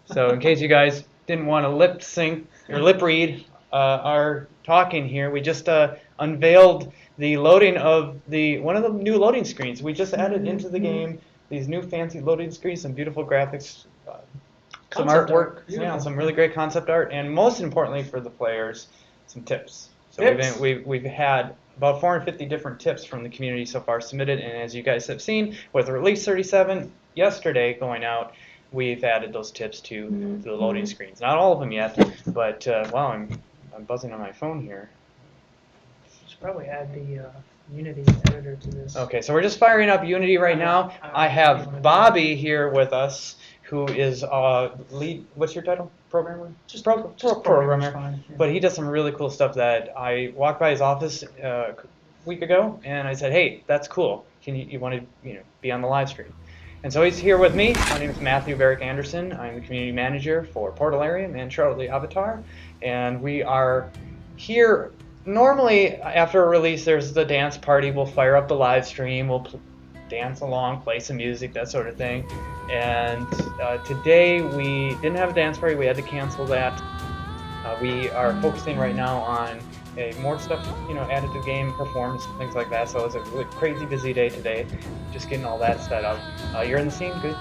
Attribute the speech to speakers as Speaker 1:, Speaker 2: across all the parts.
Speaker 1: So in case you guys didn't want to lip sync or lip read our talking here, we just unveiled the loading of one of the new loading screens. We just added into the game these new fancy loading screens, some beautiful graphics, some artwork, yeah, some really great concept art, and most importantly for the players, some tips. So we've had about 450 different tips from the community so far submitted, and as you guys have seen, with release 37 yesterday going out, we've added those tips to the loading screens. Not all of them yet, but wow, I'm buzzing on my phone here.
Speaker 2: Should probably add the Unity editor to this.
Speaker 1: Okay, so we're just firing up Unity right now. I have Bobby here with us, who is lead. What's your title? Programmer. Just programmer.
Speaker 2: Fine, yeah.
Speaker 1: But he does some really cool stuff that I walked by his office a week ago, and I said, "Hey, that's cool. Can you want to be on the live stream?" And so he's here with me. My name is Matthew Barrick Anderson. I'm the community manager for Portalarium and Shroud the Avatar, and we are here. Normally, after a release, there's the dance party. We'll fire up the live stream. We'll dance along, play some music, that sort of thing. And today we didn't have a dance party. We had to cancel that. We are focusing right now on more stuff, added to the game, performance, things like that. So it was a really crazy busy day today, just getting all that set up. You're in the scene, good.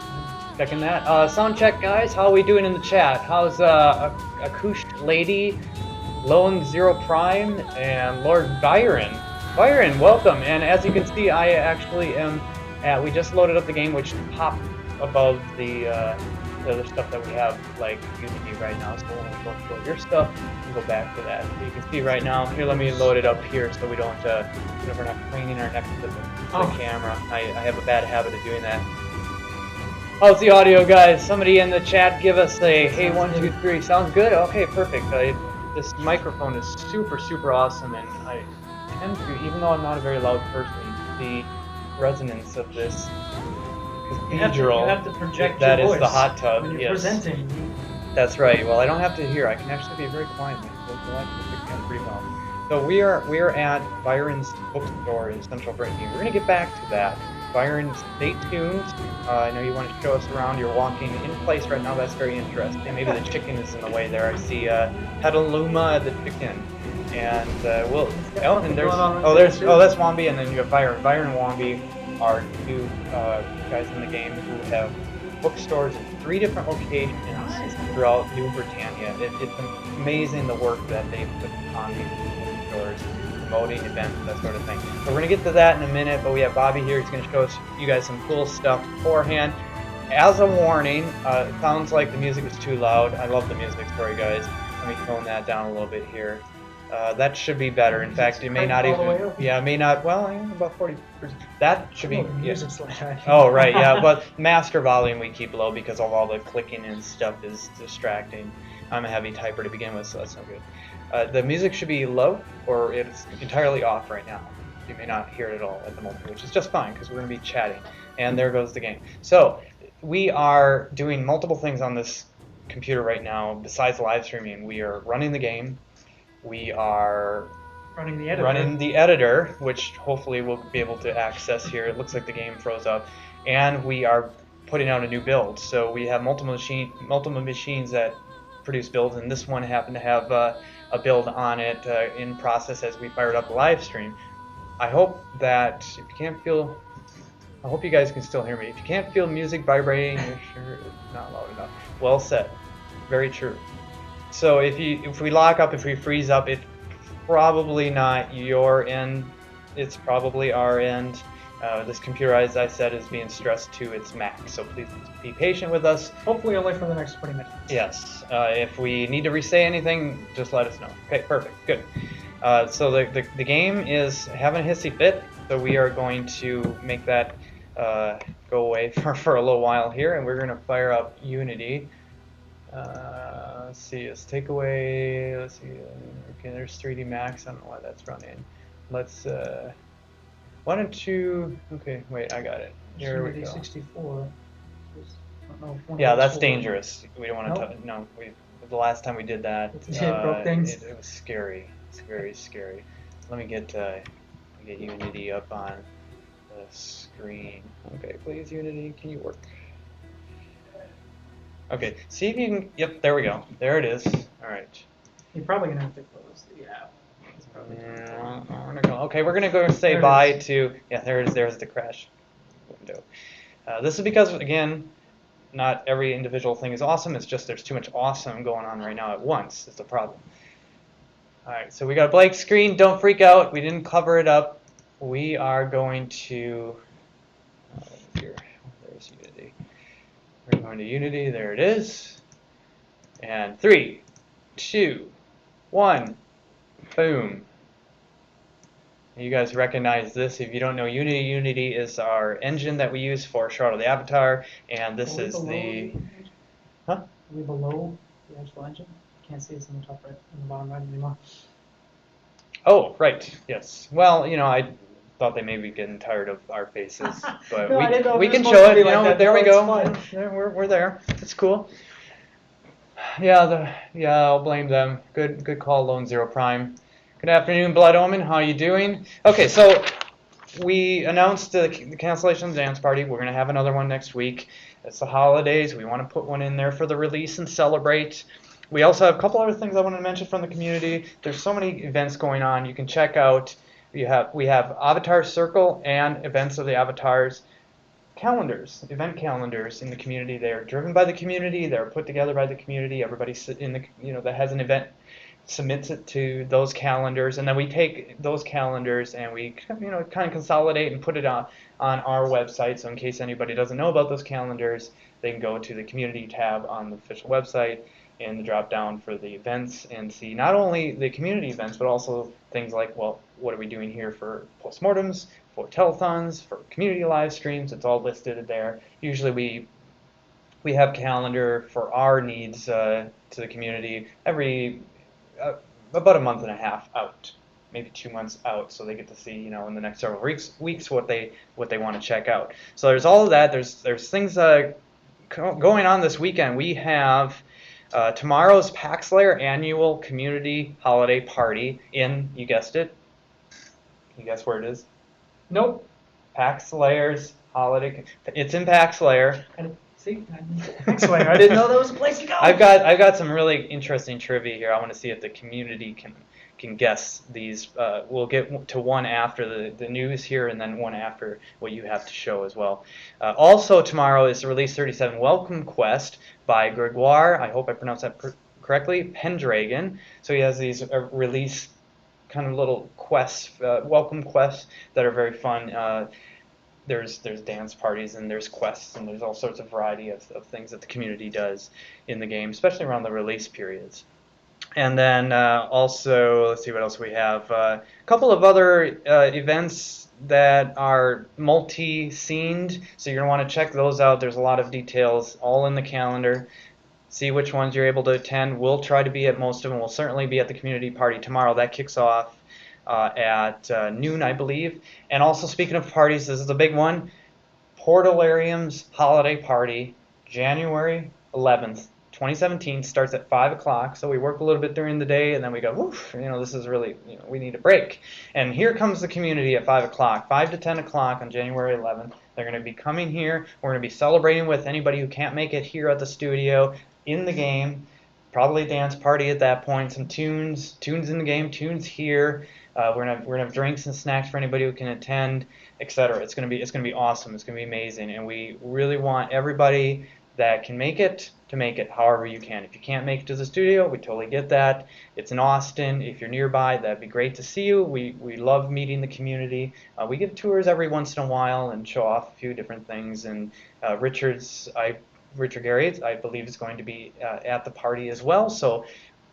Speaker 1: Checking that. Sound check, guys. How are we doing in the chat? How's Akush Lady? Lone Zero Prime and Lord Byron. Byron, welcome. And as you can see, I actually am we just loaded up the game, which popped above the other stuff that we have, like Unity right now. So when we go through your stuff, we'll go back to that. So you can see right now, here, let me load it up here so we don't, we're not craning our neck to the camera. I have a bad habit of doing that. How's the audio, guys? Somebody in the chat give us a, hey, 1, 2, 3. Sounds good? Okay, perfect. This microphone is super, super awesome, and I tend to, even though I'm not a very loud person, the resonance of this cathedral,
Speaker 2: you have to project
Speaker 1: that
Speaker 2: your
Speaker 1: is
Speaker 2: voice
Speaker 1: the hot tub.
Speaker 2: when you're
Speaker 1: Yes.
Speaker 2: presenting.
Speaker 1: That's right. Well, I don't have to hear. I can actually be very quiet. So pretty well. So we are at Byron's Bookstore in Central Britannia. We're going to get back to that. Byron, stay tuned. I know you want to show us around. You're walking in place right now. That's very interesting. Maybe the chicken is in the way there. I see Petaluma the chicken, and that's Wombi, and then you have Byron. Byron and Wombi are two guys in the game who have bookstores in 3 different locations throughout New Britannia. It's amazing the work that they've put on these bookstores, promoting events, that sort of thing. So we're going to get to that in a minute, but we have Bobby here. He's going to show us you guys some cool stuff beforehand. As a warning, it sounds like the music is too loud. I love the music, sorry guys. Let me tone that down a little bit here. That should be better. In fact, it may not even. Yeah, it may not. Well, about 40%. That should be. Oh, right. Yeah, but master volume we keep low because of all the clicking and stuff is distracting. I'm a heavy typer to begin with, so that's no good. The music should be low, or it's entirely off right now. You may not hear it at all at the moment, which is just fine because we're going to be chatting. And there goes the game. So we are doing multiple things on this computer right now besides live streaming. We are running the game. We are running the editor, which hopefully we'll be able to access here. It looks like the game froze up. And we are putting out a new build. So we have multiple machines that produce builds, and this one happened to have a build on it in process as we fired up the live stream. I hope that if you can't feel, I hope you guys can still hear me. If you can't feel music vibrating, you're sure it's not loud enough. Well said. Very true. So if we lock up, if we freeze up, it's probably not your end. It's probably our end. This computer, as I said, is being stressed to its max. So please be patient with us.
Speaker 2: Hopefully only for the next 20 minutes.
Speaker 1: Yes. If we need to re-say anything, just let us know. Okay, perfect. Good. So the game is having a hissy fit. So we are going to make that go away for a little while here, and we're going to fire up Unity. Let's see, let's take away, let's see, okay, there's 3D Max, I don't know why that's running. Let's, why don't you, okay, wait, I got it. Here we go.
Speaker 2: 64.
Speaker 1: Yeah, that's dangerous. We don't want to, no, the last time we did that,
Speaker 2: broke things.
Speaker 1: It was scary. It's very scary. Let me get Unity up on the screen. Okay, please, Unity, can you work? Okay, see if you can, yep, there we go. There it is. All right.
Speaker 2: You're probably gonna have to close the app. It's probably
Speaker 1: Yeah, we're gonna go. Okay, we're gonna go say
Speaker 2: There it
Speaker 1: bye
Speaker 2: is.
Speaker 1: to. Yeah, there it is. There's the crash window. This is because, again, not every individual thing is awesome. It's just there's too much awesome going on right now at once. It's the problem. All right, so we got a blank screen. Don't freak out. We didn't cover it up. We are going to. Here, there's Unity. We're going to Unity. There it is. And 3, 2, 1. Boom. You guys recognize this. If you don't know Unity, Unity is our engine that we use for Shroud of the Avatar, and this
Speaker 2: Are we
Speaker 1: is
Speaker 2: below
Speaker 1: the.
Speaker 2: engine?
Speaker 1: Huh?
Speaker 2: Are we below the actual engine? Can't see it's in the top right, in the bottom right anymore.
Speaker 1: Oh, right. Yes. Well, I thought they may be getting tired of our faces, but
Speaker 2: No, I didn't know if
Speaker 1: we
Speaker 2: it was
Speaker 1: can
Speaker 2: supposed
Speaker 1: show
Speaker 2: to
Speaker 1: it.
Speaker 2: be like that.
Speaker 1: There
Speaker 2: No,
Speaker 1: we
Speaker 2: it's
Speaker 1: go.
Speaker 2: fine.
Speaker 1: Yeah, we're there. It's cool. Yeah, I'll blame them. Good call, Lone Zero Prime. Good afternoon, Blood Omen. How you doing? Okay, so we announced the cancellation of the dance party. We're gonna have another one next week. It's the holidays. We want to put one in there for the release and celebrate. We also have a couple other things I want to mention from the community. There's so many events going on. You can check out. We have Avatar Circle and Events of the Avatars calendars, event calendars in the community. They're driven by the community. They're put together by the community. Everybody in the that has an event submits it to those calendars, and then we take those calendars and we kind of consolidate and put it on our website. So in case anybody doesn't know about those calendars, they can go to the community tab on the official website and the drop down for the events and see not only the community events but also things like, well, what are we doing here for postmortems, for telethons, for community live streams. It's all listed there. Usually we have calendar for our needs to the community every about a month and a half out, maybe 2 months out, so they get to see, in the next several weeks what they want to check out. So there's all of that. There's things going on this weekend. We have tomorrow's Paxlayer annual community holiday party you guessed it. Can you guess where it is?
Speaker 2: Nope.
Speaker 1: Paxlayer's holiday. It's in Paxlayer.
Speaker 2: See, Paxlayer. I didn't know that was a place to go.
Speaker 1: I've got some really interesting trivia here. I want to see if the community can guess these. We'll get to one after the news here, and then one after what you have to show as well. Also tomorrow is the Release 37 Welcome Quest by Gregoire. I hope I pronounced that correctly. Pendragon. So he has these release kind of little quests, welcome quests that are very fun. There's dance parties and there's quests and there's all sorts of variety of things that the community does in the game, especially around the release periods. And then also, let's see what else we have. A couple of other events that are multi-scened, so you're going to want to check those out. There's a lot of details all in the calendar. See which ones you're able to attend. We'll try to be at most of them. We'll certainly be at the community party tomorrow. That kicks off at noon, I believe. And also, speaking of parties, this is a big one. Portalarium's holiday party, January 11th, 2017, starts at 5 o'clock. So we work a little bit during the day, and then we go, woof, this is really, we need a break. And here comes the community at 5 o'clock, 5 to 10 o'clock on January 11th. They're going to be coming here. We're going to be celebrating with anybody who can't make it here at the studio in the game. Probably a dance party at that point. Some tunes in the game, tunes here. We're gonna have drinks and snacks for anybody who can attend, etc. It's gonna be awesome. It's gonna be amazing, and we really want everybody that can make it to make it however you can. If you can't make it to the studio, we totally get that. It's in Austin. If you're nearby, that'd be great to see you. We love meeting the community. We give tours every once in a while and show off a few different things. And Richard Garriott, I believe, is going to be at the party as well. So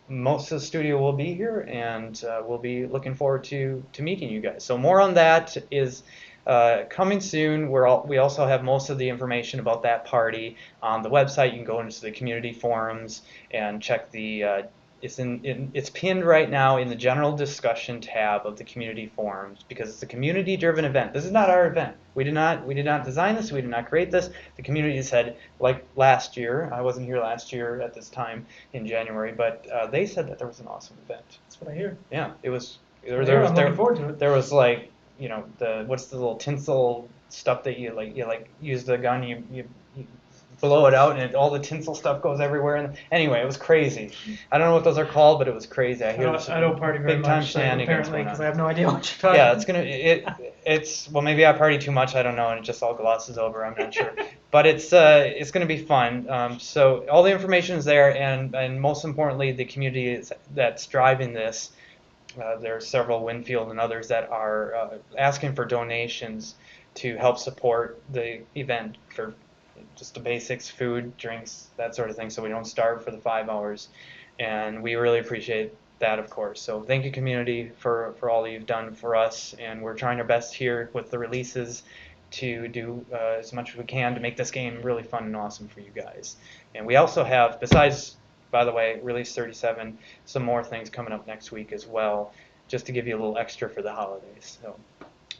Speaker 1: most of the studio will be here, and we'll be looking forward to meeting you guys. So more on that is coming soon. We also have most of the information about that party on the website. You can go into the community forums and check the. It's pinned right now in the general discussion tab of the community forums because it's a community-driven event. This is not our event. We did not design this. We did not create this. The community said, like last year. I wasn't here last year at this time in January, but they said that there was an awesome event.
Speaker 2: That's what I hear.
Speaker 1: Yeah, it was.
Speaker 2: I'm looking forward to it.
Speaker 1: There was like what's the little tinsel stuff that you use the gun you blow it out, and all the tinsel stuff goes everywhere. And anyway, it was crazy. I don't know what those are called, but it was crazy. I hear
Speaker 2: I don't party very
Speaker 1: big time
Speaker 2: much, so
Speaker 1: shenanigans
Speaker 2: apparently,
Speaker 1: going
Speaker 2: because
Speaker 1: on.
Speaker 2: I have no idea what you're talking
Speaker 1: Yeah,
Speaker 2: about.
Speaker 1: it's well, maybe I party too much. I don't know, and it just all glosses over. I'm not sure, but it's gonna be fun. So all the information is there, and most importantly, the community that's driving this. There are several, Winfield and others, that are asking for donations to help support the event for just the basics, food, drinks, that sort of thing, so we don't starve for the 5 hours. And we really appreciate that, of course. So thank you, community, for all you've done for us. And we're trying our best here with the releases to do as much as we can to make this game really fun and awesome for you guys. And we also have, besides, by the way, Release 37, some more things coming up next week as well, just to give you a little extra for the holidays. So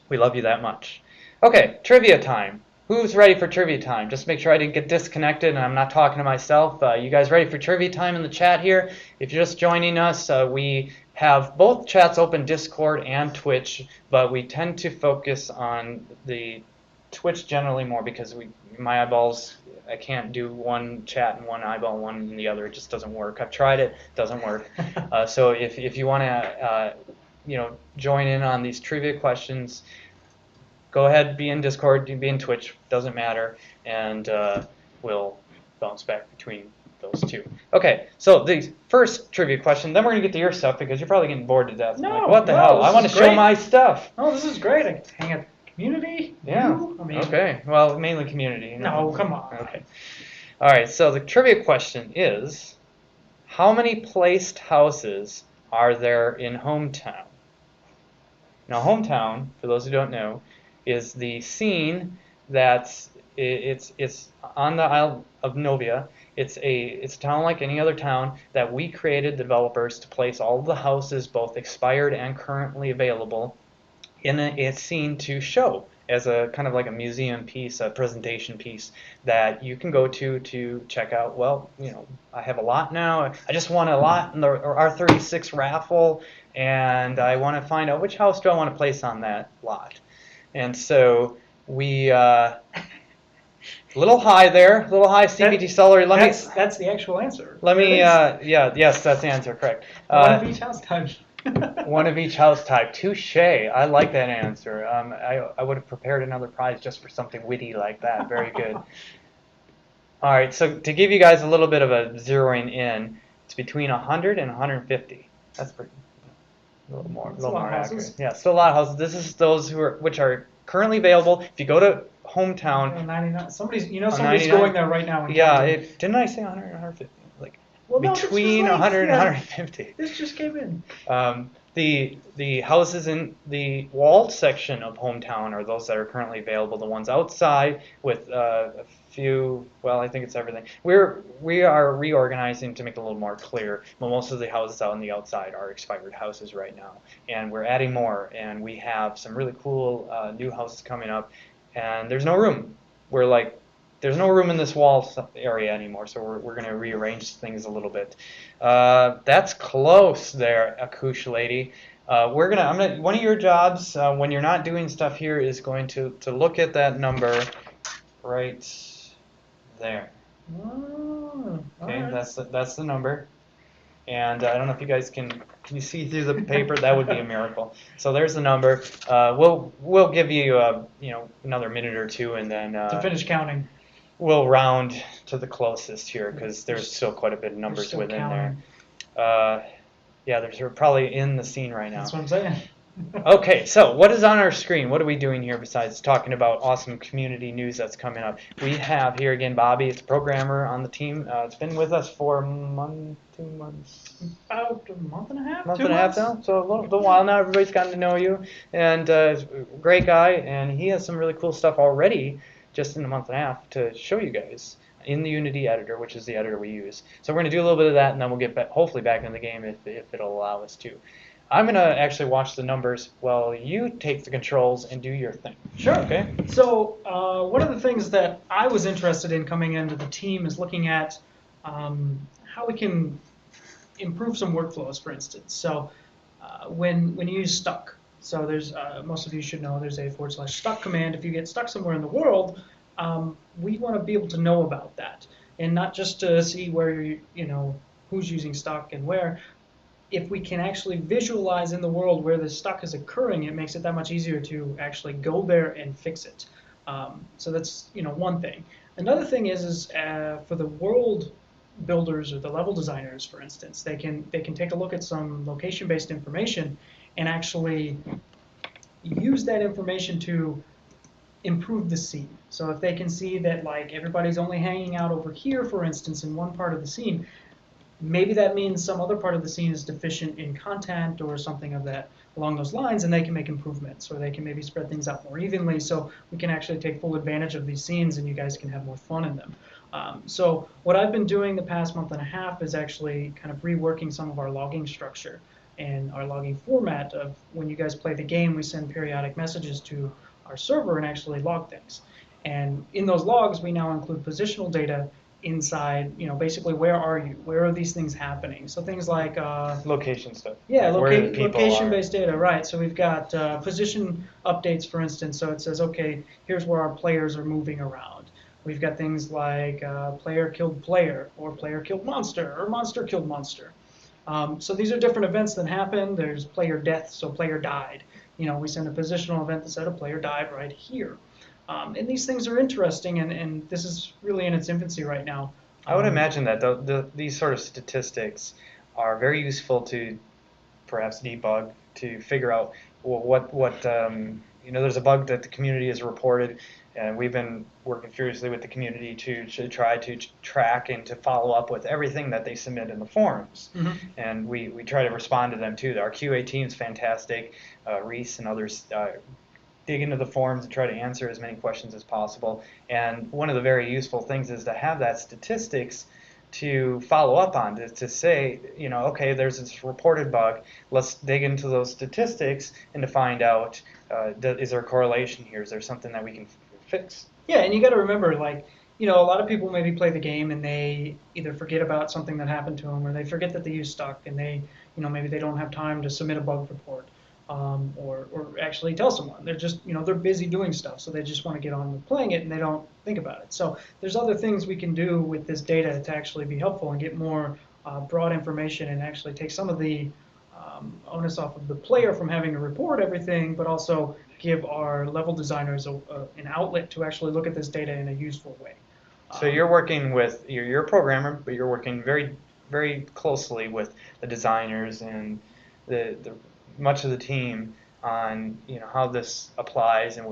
Speaker 1: we love you that much. Okay, trivia time. Who's ready for trivia time? Just make sure I didn't get disconnected and I'm not talking to myself. You guys ready for trivia time in the chat here? If you're just joining us, we have both chats open, Discord and Twitch, but we tend to focus on the Twitch generally more because my eyeballs, I can't do one chat and one eyeball, one and the other. It just doesn't work. I've tried it, doesn't work. So if you want to join in on these trivia questions, go ahead, be in Discord, be in Twitch, doesn't matter, and we'll bounce back between those two. Okay, so the first trivia question, then we're going to get to your stuff because you're probably getting bored to death.
Speaker 2: No,
Speaker 1: like, what the
Speaker 2: no,
Speaker 1: hell? I want to show
Speaker 2: great.
Speaker 1: my stuff.
Speaker 2: Oh, this is great. I get to hang out with the community.
Speaker 1: Yeah.
Speaker 2: I mean,
Speaker 1: Okay, well, mainly community.
Speaker 2: No, come on.
Speaker 1: Okay. All right, so the trivia question is, how many placed houses are there in Hometown? Now, Hometown, for those who don't know, is the scene that's it's on the Isle of Novia. It's a town like any other town that we created, the developers, to place all of the houses, both expired and currently available, in a scene to show as a kind of like a museum piece, a presentation piece that you can go to check out. Well, I have a lot now. I just won a lot in the R36 raffle, and I want to find out which house do I want to place on that lot. And so we, a little high there, a little high CBT celery.
Speaker 2: That's the actual answer.
Speaker 1: Yes, that's the answer, correct.
Speaker 2: One of each house type.
Speaker 1: One of each house type. Touche. I like that answer. I would have prepared another prize just for something witty like that. Very good. All right, so to give you guys a little bit of a zeroing in, it's between 100 and 150. That's pretty, a little more accurate. Yeah, still a lot of houses. This is those which are currently available. If you go to Hometown,
Speaker 2: 99. Somebody's going there right now.
Speaker 1: Yeah, didn't I say 100 and 150?
Speaker 2: Well,
Speaker 1: between 100 and 150.
Speaker 2: This just came in.
Speaker 1: The houses in the walled section of Hometown are those that are currently available. The ones outside with a few, well, I think it's everything. We are reorganizing to make it a little more clear, but most of the houses out on the outside are expired houses right now, and we're adding more, and we have some really cool new houses coming up, and there's no room. There's no room in this wall area anymore, so we're going to rearrange things a little bit. That's close there, Akush lady. One of your jobs when you're not doing stuff here is going to look at that number right there.
Speaker 2: Oh,
Speaker 1: okay,
Speaker 2: right.
Speaker 1: that's the number. And I don't know if you guys can you see through the paper? That would be a miracle. So there's the number. We'll give you another minute or two, and then
Speaker 2: to finish counting.
Speaker 1: We'll round to the closest here because there's still quite a bit of numbers within
Speaker 2: counting.
Speaker 1: there. Yeah, they're probably in the scene right now.
Speaker 2: That's what I'm saying.
Speaker 1: Okay, so what is on our screen? What are we doing here besides talking about awesome community news that's coming up? We have here again Bobby. It's a programmer on the team. It's been with us for 2 months.
Speaker 2: About a month and a half.
Speaker 1: Month and a half now. So a little while now. Everybody's gotten to know you, and great guy. And he has some really cool stuff already, just in a month and a half, to show you guys in the Unity editor, which is the editor we use. So we're going to do a little bit of that, and then we'll get hopefully back in the game if it'll allow us to. I'm going to actually watch the numbers while you take the controls and do your thing.
Speaker 2: Sure.
Speaker 1: Okay.
Speaker 2: So one of the things that I was interested in coming into the team is looking at how we can improve some workflows, for instance. So when you use stuck, so there's most of you should know there's a /stuck command. If you get stuck somewhere in the world, we want to be able to know about that, and not just to see where who's using stock and where. If we can actually visualize in the world where the stock is occurring, it makes it that much easier to actually go there and fix it. So that's one thing. Another thing is for the world builders or the level designers, for instance, they can take a look at some location-based information and actually use that information to improve the scene. So if they can see that like everybody's only hanging out over here, for instance, in one part of the scene, maybe that means some other part of the scene is deficient in content or something of that along those lines, and they can make improvements, or they can maybe spread things out more evenly so we can actually take full advantage of these scenes and you guys can have more fun in them. So what I've been doing the past month and a half is actually kind of reworking some of our logging structure and our logging format of when you guys play the game, we send periodic messages to our server and actually log things. And in those logs, we now include positional data inside, basically where are you? Where are these things happening? So things like
Speaker 1: location stuff.
Speaker 2: Yeah,
Speaker 1: like where the people
Speaker 2: location-based data, right. So we've got position updates, for instance. So it says, okay, here's where our players are moving around. We've got things like player killed player, or player killed monster, or monster killed monster. So these are different events that happen. There's player death, so player died. We send a positional event that said a player died right here. And these things are interesting, and this is really in its infancy right now.
Speaker 1: I would imagine that these sort of statistics are very useful to perhaps debug, to figure out what there's a bug that the community has reported, and we've been working furiously with the community to try to track and to follow up with everything that they submit in the forums.
Speaker 2: Mm-hmm.
Speaker 1: And we try to respond to them too. Our QA team is fantastic. Reese and others dig into the forums and try to answer as many questions as possible. And one of the very useful things is to have that statistics to follow up on, to say, okay, there's this reported bug, let's dig into those statistics and to find out, is there a correlation here? Is there something that we can fix?
Speaker 2: Yeah, and you got to remember, like, a lot of people maybe play the game and they either forget about something that happened to them, or they forget that they use stock, and they, maybe they don't have time to submit a bug report, or actually tell someone. They're just, they're busy doing stuff, so they just want to get on with playing it and they don't think about it. So there's other things we can do with this data to actually be helpful and get more broad information and actually take some of the onus off of the player from having to report everything, but also give our level designers an outlet to actually look at this data in a useful way.
Speaker 1: So you're working with, you're a programmer, but you're working very, very closely with the designers and the much of the team on how this applies and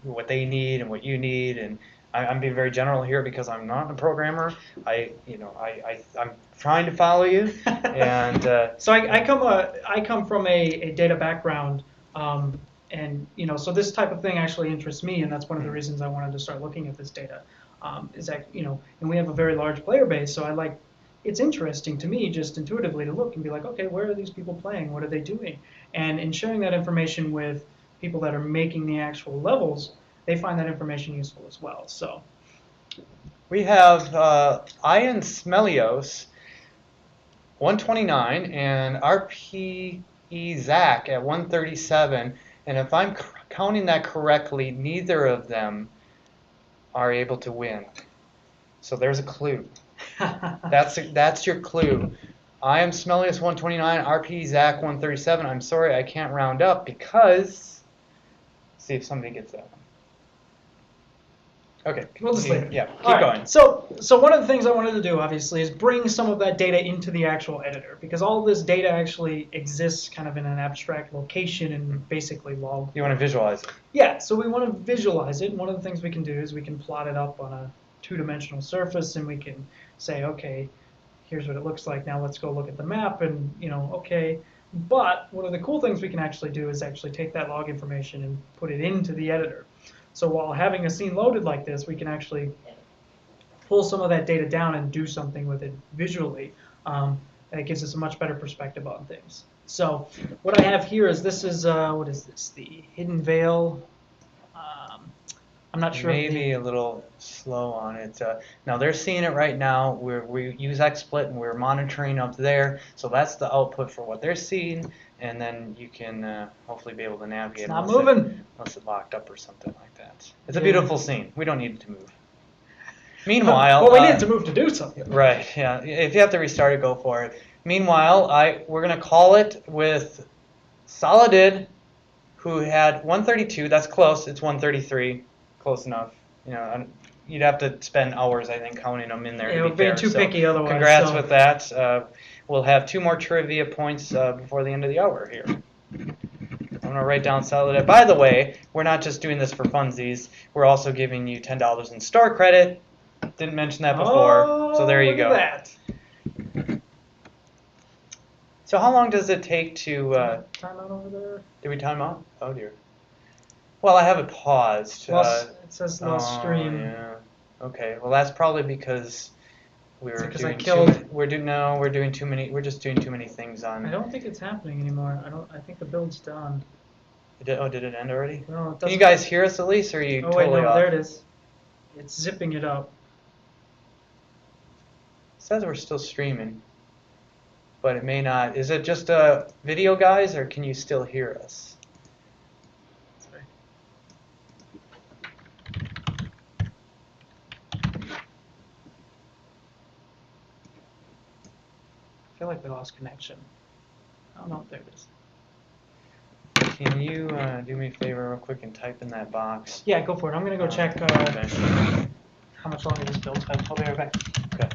Speaker 1: what they need and what you need. And I'm being very general here because I'm not a programmer. I'm trying to follow you. And
Speaker 2: so I come from a data background, and so this type of thing actually interests me, and that's one of the reasons I wanted to start looking at this data. Is that and we have a very large player base, so it's interesting to me just intuitively to look and be like, okay, where are these people playing? What are they doing? And in sharing that information with people that are making the actual levels, they find that information useful as well. So
Speaker 1: we have Ian Smelios, 129, and RPE Zach at 137. And if I'm counting that correctly, neither of them are able to win. So there's a clue. That's your clue. I am Smelius 129, RP Zach 137. I'm sorry I can't round up because, see if somebody gets that one. Okay.
Speaker 2: We'll just leave it.
Speaker 1: Yeah, keep going.
Speaker 2: So one of the things I wanted to do, obviously, is bring some of that data into the actual editor, because all of this data actually exists kind of in an abstract location and basically log.
Speaker 1: You want to visualize it?
Speaker 2: Yeah, so we want to visualize it. One of the things we can do is we can plot it up on a two-dimensional surface, and we can say, okay, here's what it looks like. Now let's go look at the map, and okay. But one of the cool things we can actually do is actually take that log information and put it into the editor. So while having a scene loaded like this, we can actually pull some of that data down and do something with it visually. And it gives us a much better perspective on things. So what I have here is what is this? The Hidden Veil. I'm not sure.
Speaker 1: Maybe a little slow on it. Now they're seeing it right now. We use XSplit and we're monitoring up there. So that's the output for what they're seeing. And then you can hopefully be able to navigate.
Speaker 2: It's not moving.
Speaker 1: Unless it's locked up or something like that. It's a beautiful scene. We don't need it to move. Meanwhile,
Speaker 2: well, we need to move to do something.
Speaker 1: Right, yeah. If you have to restart it, go for it. Meanwhile, we're gonna call it with Saladin, who had 132. That's close. It's 133. Close enough. You know, you'd have to spend hours, I think, counting them in there
Speaker 2: Yeah,
Speaker 1: to
Speaker 2: we're
Speaker 1: be
Speaker 2: being
Speaker 1: fair.
Speaker 2: too
Speaker 1: So
Speaker 2: picky otherwise.
Speaker 1: congrats
Speaker 2: So.
Speaker 1: with that. We'll have 2 more trivia points before the end of the hour here. I'm gonna write down Saladin. By the way, we're not just doing this for funsies. We're also giving you $10 in store credit. Didn't mention that before, so there you
Speaker 2: look
Speaker 1: go.
Speaker 2: At that.
Speaker 1: So how long does it take to...
Speaker 2: time out over there?
Speaker 1: Did we time out? Oh dear. Well, I have it paused.
Speaker 2: It says lost stream.
Speaker 1: Yeah. Okay. Well, that's probably because we're doing we're doing too many. We're just doing too many things on.
Speaker 2: I don't think it's happening anymore. I think the build's done.
Speaker 1: Did it end already?
Speaker 2: No, it doesn't.
Speaker 1: Can you guys hear us at least, or are you totally off?
Speaker 2: There it is. It's zipping it up.
Speaker 1: It says we're still streaming, but it may not. Is it just a video, guys, or can you still hear us?
Speaker 2: Sorry. I feel like we lost connection. Oh no, there it is.
Speaker 1: Can you do me a favor real quick and type in that box?
Speaker 2: Yeah, go for it. I'm gonna go check
Speaker 1: Okay.
Speaker 2: how much longer this build's been. I'll be right back.
Speaker 1: Okay.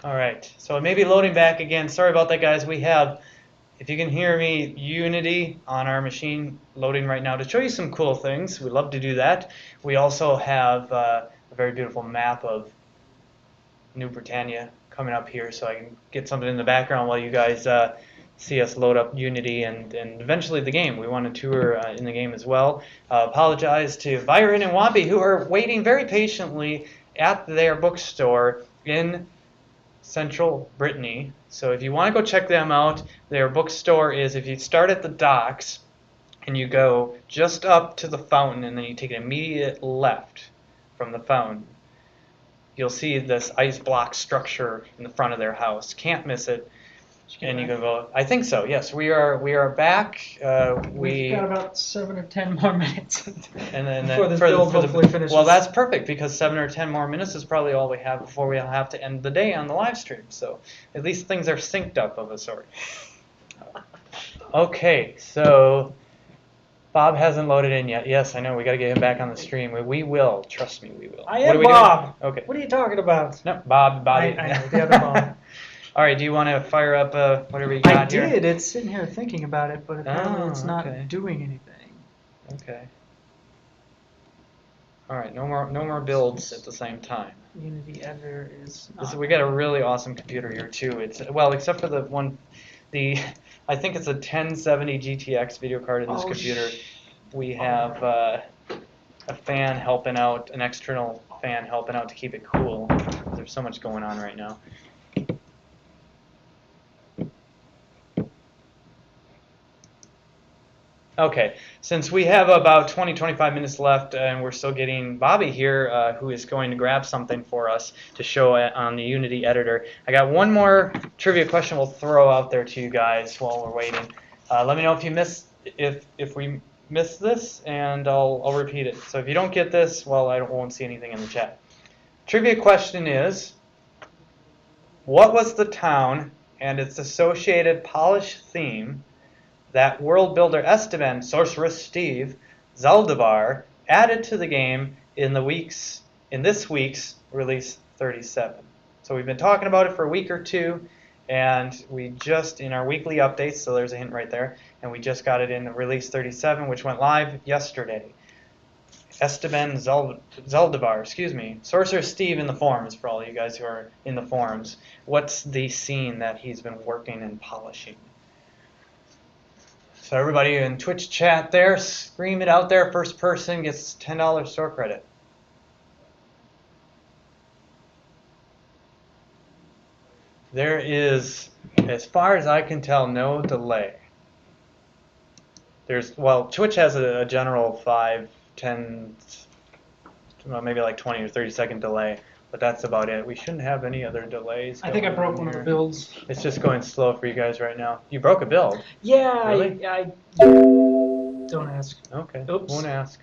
Speaker 1: All right, so it may be loading back again. Sorry about that, guys. We have, if you can hear me, Unity on our machine loading right now to show you some cool things. We love to do that. We also have a very beautiful map of New Britannia coming up here, so I can get something in the background while you guys see us load up Unity and eventually the game. We want to tour in the game as well. Apologize to Byron and Wampy, who are waiting very patiently at their bookstore in Central Brittany. So if you want to go check them out, their bookstore is, if you start at the docks and you go just up to the fountain and then you take an immediate left from the fountain, you'll see this ice block structure in the front of their house. Can't miss it. And you can go. I think so. Yes, we are back.
Speaker 2: We've got about 7 or 10 more minutes.
Speaker 1: And then
Speaker 2: before this build hopefully finishes.
Speaker 1: Well, that's perfect because 7 or 10 more minutes is probably all we have before we'll have to end the day on the live stream. So at least things are synced up of a sort. Okay, so Bob hasn't loaded in yet. Yes, I know. We got to get him back on the stream. We will. Trust me, we will.
Speaker 2: I am Bob.
Speaker 1: Okay.
Speaker 2: What are you talking about?
Speaker 1: No, Bob.
Speaker 2: I know the other Bob.
Speaker 1: All right, do you want to fire up whatever you got here?
Speaker 2: I did. It's sitting here thinking about it, but apparently it's not doing anything.
Speaker 1: Okay. All right, no more builds at the same time.
Speaker 2: Unity editor is not.
Speaker 1: We got a really awesome computer here too. It's except for I think it's a 1070 GTX video card in this computer. We have a fan helping out, an external fan helping out to keep it cool. There's so much going on right now. Okay, since we have about 20-25 minutes left and we're still getting Bobby here, who is going to grab something for us to show on the Unity editor, I got one more trivia question we'll throw out there to you guys while we're waiting. Let me know if we miss this, and I'll repeat it. So if you don't get this, well, I won't see anything in the chat. Trivia question is, what was the town and its associated Polish theme that world builder Esteban, Sorceress Steve, Zaldivar added to the game in this week's release 37? So we've been talking about it for a week or two, and we just, in our weekly updates, so there's a hint right there, and we just got it in release 37, which went live yesterday. Esteban Zaldivar, excuse me, Sorcerer Steve in the forums, for all you guys who are in the forums. What's the scene that he's been working and polishing? So everybody in Twitch chat there, scream it out there. First person gets $10 store credit. There is, as far as I can tell, no delay. Well, Twitch has a general 5, 10, well, maybe like 20 or 30-second delay, but that's about it. We shouldn't have any other delays.
Speaker 2: I think I broke one of the builds.
Speaker 1: It's just going slow for you guys right now. You broke a build?
Speaker 2: Yeah,
Speaker 1: Really?
Speaker 2: I don't ask.
Speaker 1: Okay,
Speaker 2: Oops.
Speaker 1: won't ask.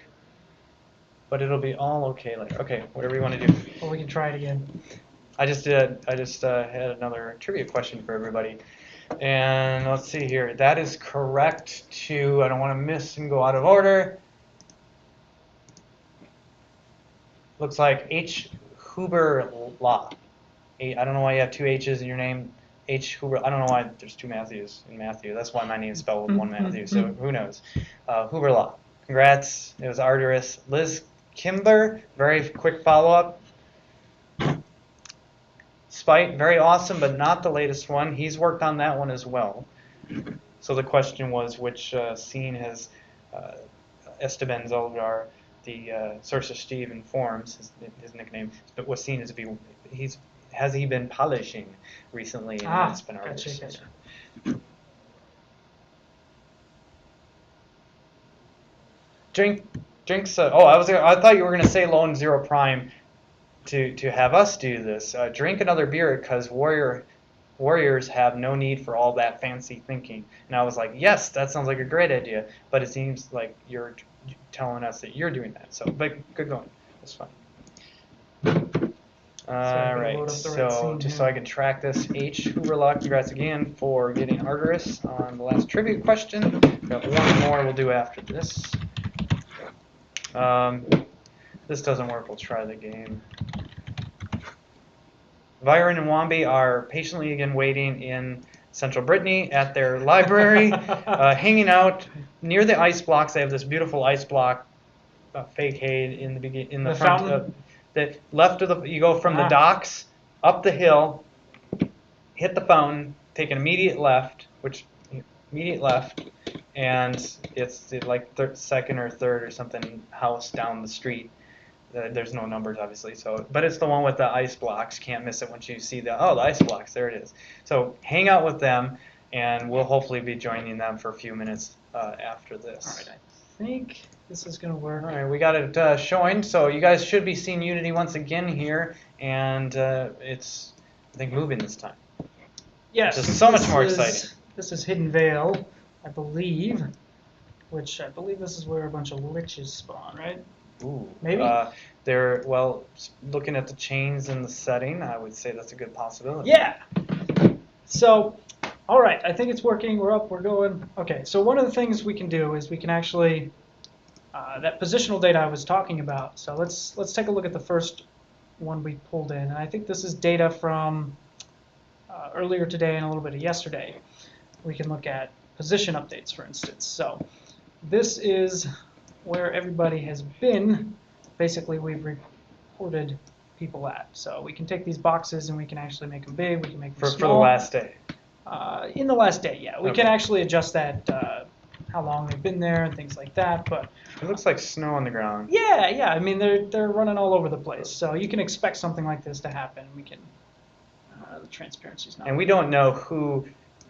Speaker 1: But it'll be all okay later. Okay, whatever you want to do.
Speaker 2: Well, we can try it again.
Speaker 1: I just had another trivia question for everybody. And let's see here. That is correct to, I don't want to miss and go out of order. Looks like H. Huber Law. I don't know why you have 2 H's in your name. H. Huber. I don't know why there's 2 Matthews in Matthew. That's why my name's spelled with 1 Matthew. So who knows? Huber Law. Congrats. It was arduous. Liz Kimber. Very quick follow-up. Spite. Very awesome, but not the latest one. He's worked on that one as well. So the question was, which scene has Esteban Zoldar, the Sorcerer Steve in forums, his nickname, but what scene has he been polishing recently? And that's been
Speaker 2: gotcha.
Speaker 1: Drinks. I thought you were gonna say Lone Zero Prime to have us do this. Drink another beer because warriors have no need for all that fancy thinking. And I was like, yes, that sounds like a great idea. But it seems like you're telling us that you're doing that. So, but good going. That's fine. All right. So just so I can track this, H. Hooverlock, congrats again for getting Arteris on the last trivia question. Got one more we'll do after this. This doesn't work. We'll try the game. Byron and Wambi are patiently again waiting in central Brittany at their library, hanging out near the ice blocks. They have this beautiful ice block facade in the front of the left of the. You go from the docks up the hill, hit the fountain, take an immediate left, and it's like second or third or something house down the street. There's no numbers, obviously, but it's the one with the ice blocks. Can't miss it once you see the ice blocks. There it is. So hang out with them, and we'll hopefully be joining them for a few minutes after this.
Speaker 2: All right, I think this is going to work.
Speaker 1: All right, we got it showing. So you guys should be seeing Unity once again here, and it's, I think, moving this time.
Speaker 2: Yes.
Speaker 1: Just so much more exciting.
Speaker 2: This is Hidden Vale, I believe, which I believe this is where a bunch of liches spawn, right?
Speaker 1: Ooh,
Speaker 2: maybe.
Speaker 1: Looking at the chains and the setting, I would say that's a good possibility.
Speaker 2: Yeah. So, all right, I think it's working. We're up. We're going. Okay. So one of the things we can do is we can actually that positional data I was talking about. So let's take a look at the first one we pulled in, and I think this is data from earlier today and a little bit of yesterday. We can look at position updates, for instance. So this is where everybody has been. Basically, we've reported people at. So we can take these boxes and we can actually make them big. We can make them small.
Speaker 1: For the last day.
Speaker 2: In the last day, yeah. We can actually adjust that, how long they've been there and things like that. But
Speaker 1: it looks like snow on the ground.
Speaker 2: Yeah. I mean, they're running all over the place. So you can expect something like this to happen. We can. The transparency's not.
Speaker 1: And we don't know who,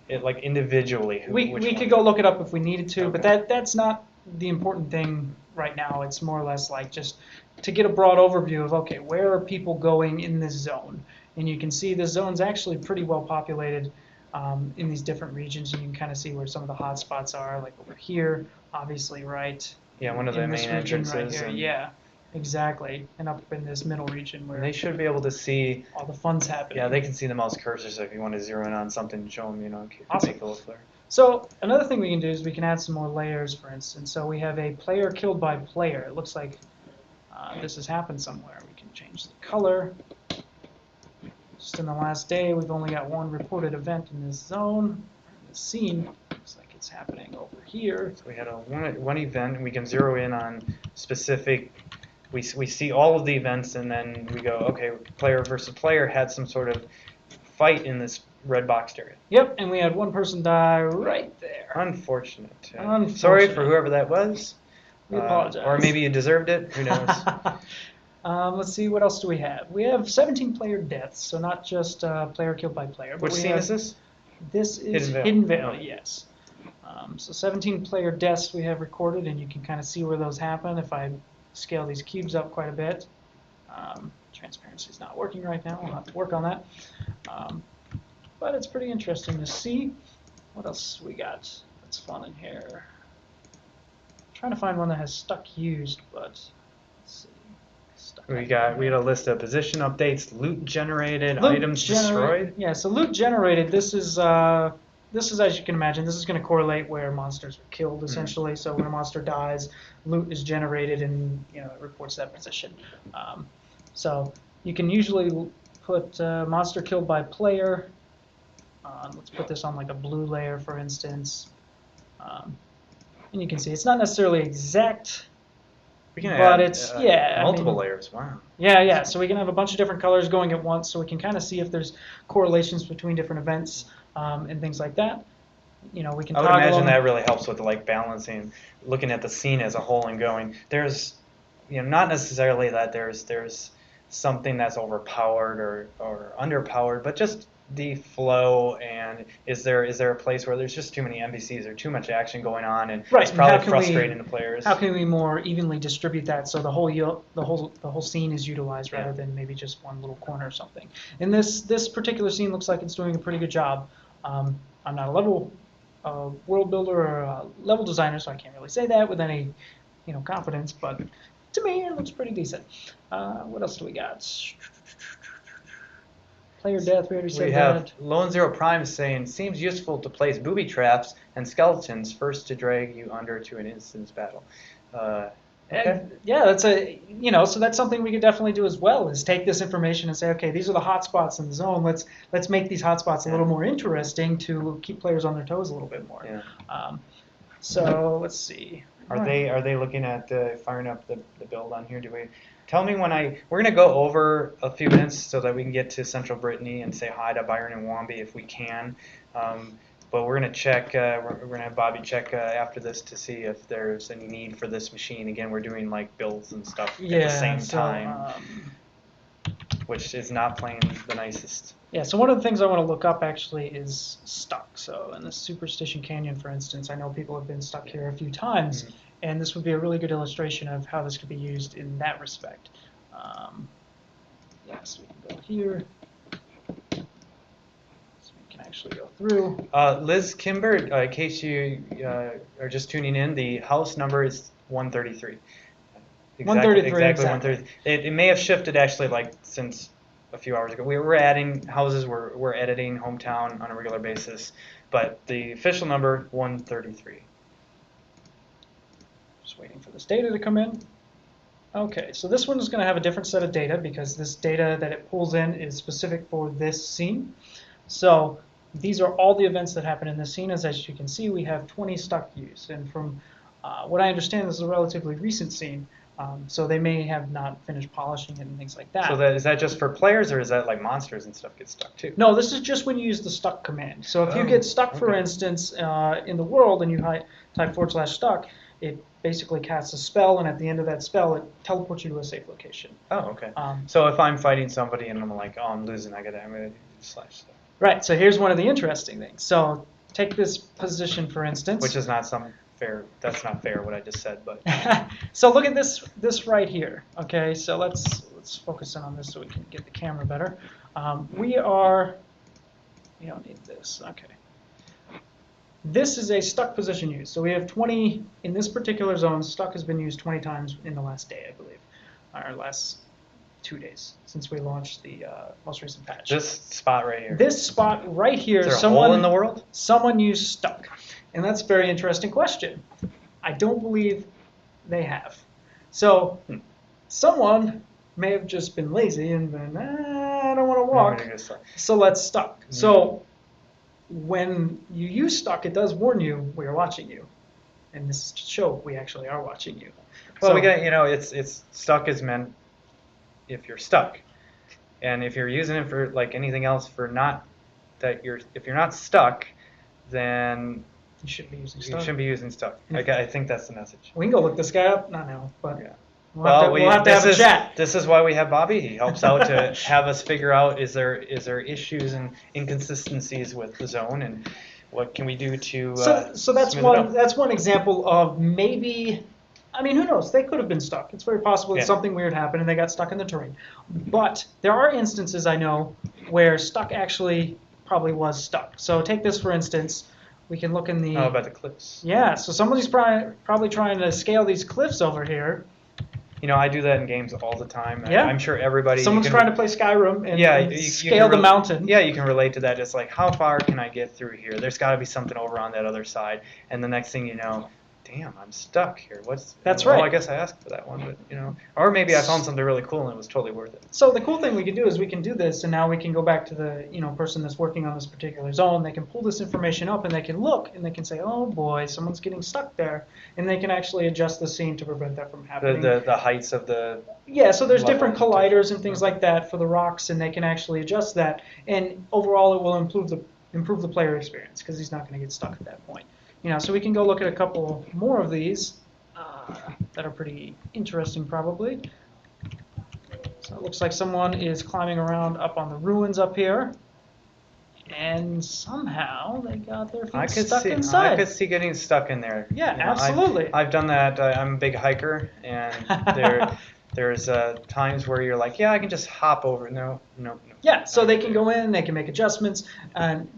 Speaker 1: individually.
Speaker 2: We could go look it up if we needed to, but that's not the important thing right now. It's more or less like just to get a broad overview of, okay, where are people going in this zone? And you can see the zone's actually pretty well populated in these different regions. And you can kind of see where some of the hot spots are, like over here, obviously, right?
Speaker 1: Yeah, one of the main entrances.
Speaker 2: Right here. Yeah, exactly. And up in this middle region where
Speaker 1: they should be able to see
Speaker 2: all the fun's happening.
Speaker 1: Yeah, they can see the mouse cursor, so if you want to zero in on something, show them,
Speaker 2: awesome.
Speaker 1: Make it look clear.
Speaker 2: So another thing we can do is we can add some more layers, for instance. So we have a player killed by player. It looks like this has happened somewhere. We can change the color. Just in the last day, we've only got one reported event in this zone. The scene looks like it's happening over here.
Speaker 1: So we had one event, and we can zero in on specific. We see all of the events, and then we go, okay, player versus player had some sort of fight in this red boxed area.
Speaker 2: Yep, and we had one person die right there.
Speaker 1: Unfortunate.
Speaker 2: Unfortunate.
Speaker 1: Sorry for whoever that was.
Speaker 2: We apologize.
Speaker 1: Or maybe you deserved it. Who knows?
Speaker 2: Let's see, what else do we have? We have 17 player deaths, so not just player killed by player.
Speaker 1: Which scene is this?
Speaker 2: This is Hidden Vale, yes. So 17 player deaths we have recorded, and you can kind of see where those happen if I scale these cubes up quite a bit. Transparency is not working right now. I'll have to work on that. But it's pretty interesting to see. What else we got that's fun in here? I'm trying to find one that has stuck used, but let's see.
Speaker 1: We had a list of position updates, loot generated, items destroyed.
Speaker 2: Yeah, so loot generated. This is as you can imagine. This is going to correlate where monsters are killed essentially. So when a monster dies, loot is generated, and it reports that position. So you can usually put monster killed by player. Let's put this on like a blue layer, for instance. And you can see it's not necessarily exact.
Speaker 1: We can
Speaker 2: but
Speaker 1: add
Speaker 2: it's
Speaker 1: multiple layers. Wow.
Speaker 2: Yeah. So we can have a bunch of different colors going at once, so we can kind of see if there's correlations between different events and things like that. We can.
Speaker 1: I would imagine that really helps with like balancing, looking at the scene as a whole and going, there's, not necessarily that there's something that's overpowered or underpowered, but just the flow, and is there a place where there's just too many NPCs or too much action going on, and it's probably frustrating the players.
Speaker 2: How can we more evenly distribute that so the whole scene is utilized rather than maybe just one little corner or something? And this particular scene looks like it's doing a pretty good job. I'm not a level world builder or a level designer, so I can't really say that with any confidence, but to me it looks pretty decent. What else do we got? Player death, we already said
Speaker 1: we have Lone Zero Prime saying, seems useful to place booby traps and skeletons first to drag you under to an instance battle. Okay.
Speaker 2: Yeah, that's so that's something we could definitely do as well, is take this information and say, okay, these are the hot spots in the zone. Let's make these hot spots a little more interesting to keep players on their toes a little bit more.
Speaker 1: Yeah.
Speaker 2: So let's see.
Speaker 1: Are they looking at firing up the build on here? Tell me when we're going to go over a few minutes so that we can get to Central Brittany and say hi to Byron and Wombi if we can. But we're going to check, we're going to have Bobby check after this to see if there's any need for this machine. Again, we're doing like builds and stuff at the same time, which is not playing the nicest.
Speaker 2: Yeah, so one of the things I want to look up actually is stuck. So in the Superstition Canyon, for instance, I know people have been stuck here a few times. Mm-hmm. And this would be a really good illustration of how this could be used in that respect. Yes, we can go here. So we can actually go through.
Speaker 1: Liz Kimber, in case you are just tuning in, the house number is 133.
Speaker 2: 133.
Speaker 1: Exactly 133. It may have shifted actually since a few hours ago. We're adding houses, we're editing hometown on a regular basis, but the official number 133.
Speaker 2: Just waiting for this data to come in. Okay, so this one is going to have a different set of data because this data that it pulls in is specific for this scene. So these are all the events that happen in this scene. As you can see, we have 20 stuck views. And from what I understand, this is a relatively recent scene. So they may have not finished polishing it and things like that.
Speaker 1: So is that just for players, or is that like monsters and stuff get stuck too?
Speaker 2: No, this is just when you use the stuck command. So if you get stuck, for instance, in the world and you type /stuck, it basically casts a spell, and at the end of that spell, it teleports you to a safe location.
Speaker 1: Oh, okay. So if I'm fighting somebody and I'm like, oh, I'm losing, I'm gonna do /stuck.
Speaker 2: Right. So here's one of the interesting things. So take this position, for instance.
Speaker 1: Which is not fair. That's not fair what I just said, but.
Speaker 2: So look at this right here. Okay. So let's focus in on this so we can get the camera better. We don't need this. Okay. This is a stuck position used. So we have 20 in this particular zone. Stuck has been used 20 times in the last day, I believe, or last 2 days since we launched the most recent patch.
Speaker 1: This spot right here.
Speaker 2: This spot right here.
Speaker 1: Is there a hole in the world?
Speaker 2: Someone used stuck, and that's a very interesting question. I don't believe they have. So someone may have just been lazy and been, I don't don't want to
Speaker 1: You want me
Speaker 2: walk,
Speaker 1: to get stuck.
Speaker 2: so let's stuck. So when you use stuck, it does warn you we are watching you, and this is to show we actually are watching you.
Speaker 1: Well,
Speaker 2: So,
Speaker 1: we got, it's stuck is meant if you're stuck, and if you're using it for like anything else for not that if you're not stuck, then
Speaker 2: you shouldn't be using
Speaker 1: you
Speaker 2: stuck.
Speaker 1: shouldn't be using stuck. I think that's the message.
Speaker 2: We can go look this guy up, not now, but
Speaker 1: Yeah.
Speaker 2: we'll have to have a chat.
Speaker 1: This is why we have Bobby. He helps out to have us figure out is there issues and inconsistencies with the zone, and what can we do to
Speaker 2: So that's
Speaker 1: smooth it out.
Speaker 2: that's one example of maybe. I mean, who knows? They could have been stuck. It's very possible that something weird happened and they got stuck in the terrain. But there are instances I know where stuck actually probably was stuck. So take this for instance. We can look in the.
Speaker 1: How about the cliffs?
Speaker 2: Yeah. So somebody's probably trying to scale these cliffs over here.
Speaker 1: You know, I do that in games all the time.
Speaker 2: Yeah.
Speaker 1: I'm sure everybody.
Speaker 2: Someone's trying to play Skyrim and, and
Speaker 1: you
Speaker 2: scale the mountain.
Speaker 1: Yeah, you can relate to that. It's like, how far can I get through here? There's got to be something over on that other side. And the next thing you know, damn, I'm stuck here.
Speaker 2: That's
Speaker 1: well,
Speaker 2: right.
Speaker 1: I guess I asked for that one, but or maybe I found something really cool and it was totally worth it.
Speaker 2: So the cool thing we can do is we can do this, and now we can go back to the person that's working on this particular zone. They can pull this information up, and they can look, and they can say, oh boy, someone's getting stuck there, and they can actually adjust the scene to prevent that from happening.
Speaker 1: The heights of the
Speaker 2: so there's different colliders and things like that for the rocks, and they can actually adjust that, and overall it will improve the player experience because he's not going to get stuck at that point. So we can go look at a couple more of these that are pretty interesting probably. So it looks like someone is climbing around up on the ruins up here, and somehow they got their feet stuck inside.
Speaker 1: I could see getting stuck in there.
Speaker 2: Yeah, absolutely.
Speaker 1: I've done that. I'm a big hiker, and there's times where you're like, yeah, I can just hop over. No.
Speaker 2: Yeah, so they can go in, they can make adjustments, and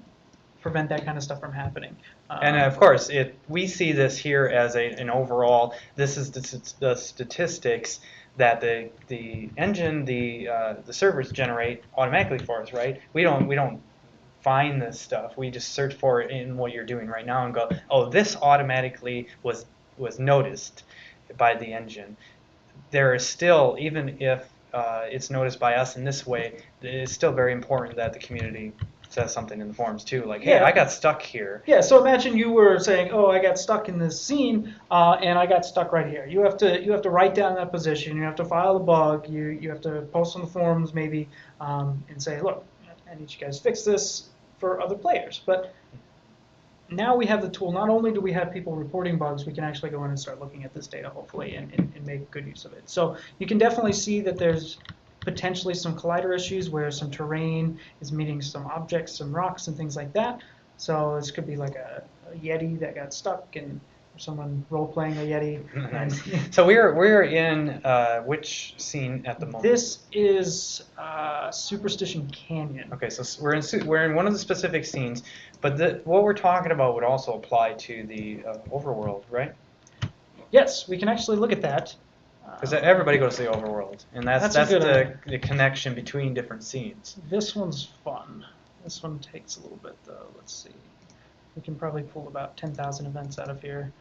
Speaker 2: prevent that kind of stuff from happening.
Speaker 1: And of course, we see this here as an overall. This is the statistics that the engine, the servers generate automatically for us, right? We don't find this stuff. We just search for it in what you're doing right now and go, oh, this automatically was noticed by the engine. There is still, even if it's noticed by us in this way, it's still very important that the community says something in the forums too, like, hey, I got stuck here.
Speaker 2: Yeah, so imagine you were saying, oh, I got stuck in this scene, and I got stuck right here. You have to write down that position. You have to file the bug. You have to post on the forums maybe and say, look, I need you guys to fix this for other players. But now we have the tool. Not only do we have people reporting bugs, we can actually go in and start looking at this data, hopefully, and make good use of it. So you can definitely see that there's potentially some collider issues where some terrain is meeting some objects, some rocks and things like that. So this could be like a Yeti that got stuck and someone role-playing a Yeti. And
Speaker 1: so we're in which scene at the moment?
Speaker 2: This is Superstition Canyon.
Speaker 1: Okay, so we're in one of the specific scenes, but what we're talking about would also apply to the overworld, right?
Speaker 2: Yes, we can actually look at that.
Speaker 1: Because everybody goes to the overworld, and that's the connection between different scenes.
Speaker 2: This one's fun. This one takes a little bit, though. Let's see. We can probably pull about 10,000 events out of here.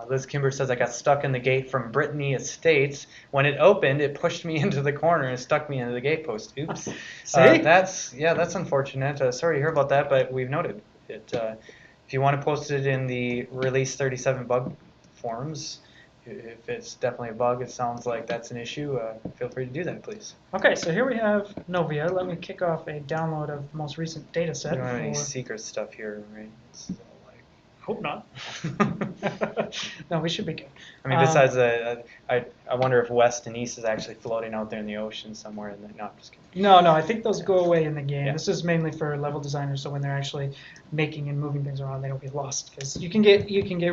Speaker 1: Liz Kimber says, I got stuck in the gate from Britannia Estates. When it opened, it pushed me into the corner and stuck me into the gate post. Oops.
Speaker 2: See?
Speaker 1: That's unfortunate. Sorry to hear about that, but we've noted it. If you want to post it in the Release 37 bug forums, if it's definitely a bug, it sounds like that's an issue, feel free to do that, please.
Speaker 2: Okay, so here we have Novia. Let me kick off a download of the most recent data set.
Speaker 1: You don't have any secret stuff here, right? It's all like...
Speaker 2: Hope not. No, we should be good.
Speaker 1: I mean, besides, I wonder if West and East is actually floating out there in the ocean somewhere. No, I'm just kidding.
Speaker 2: No, I think those go away in the game.
Speaker 1: Yeah.
Speaker 2: This is mainly for level designers, so when they're actually making and moving things around, they don't get lost. Because you can get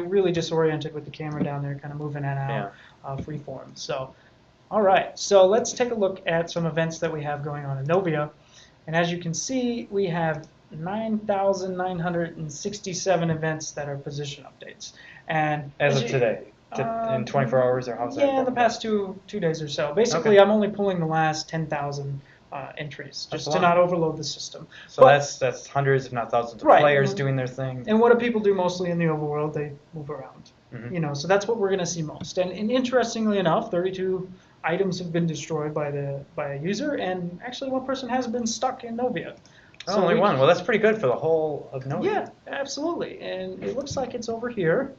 Speaker 2: really disoriented with the camera down there, kind of moving in and out freeform. So, all right. So let's take a look at some events that we have going on in Novia. And as you can see, we have 9,967 events that are position updates. And
Speaker 1: as of today, in 24 hours, or how's that?
Speaker 2: Yeah, in the past two days or so. Basically, I'm only pulling the last 10,000 entries just to not overload the system.
Speaker 1: So that's hundreds, if not thousands, of players doing their thing.
Speaker 2: And what do people do mostly in the overworld? They move around. So that's what we're going to see most. And interestingly enough, 32 items have been destroyed by a user, and actually one person has been stuck in Novia.
Speaker 1: Oh, only one. Well, that's pretty good for the whole of Novia.
Speaker 2: Yeah, absolutely. And it looks like it's over here,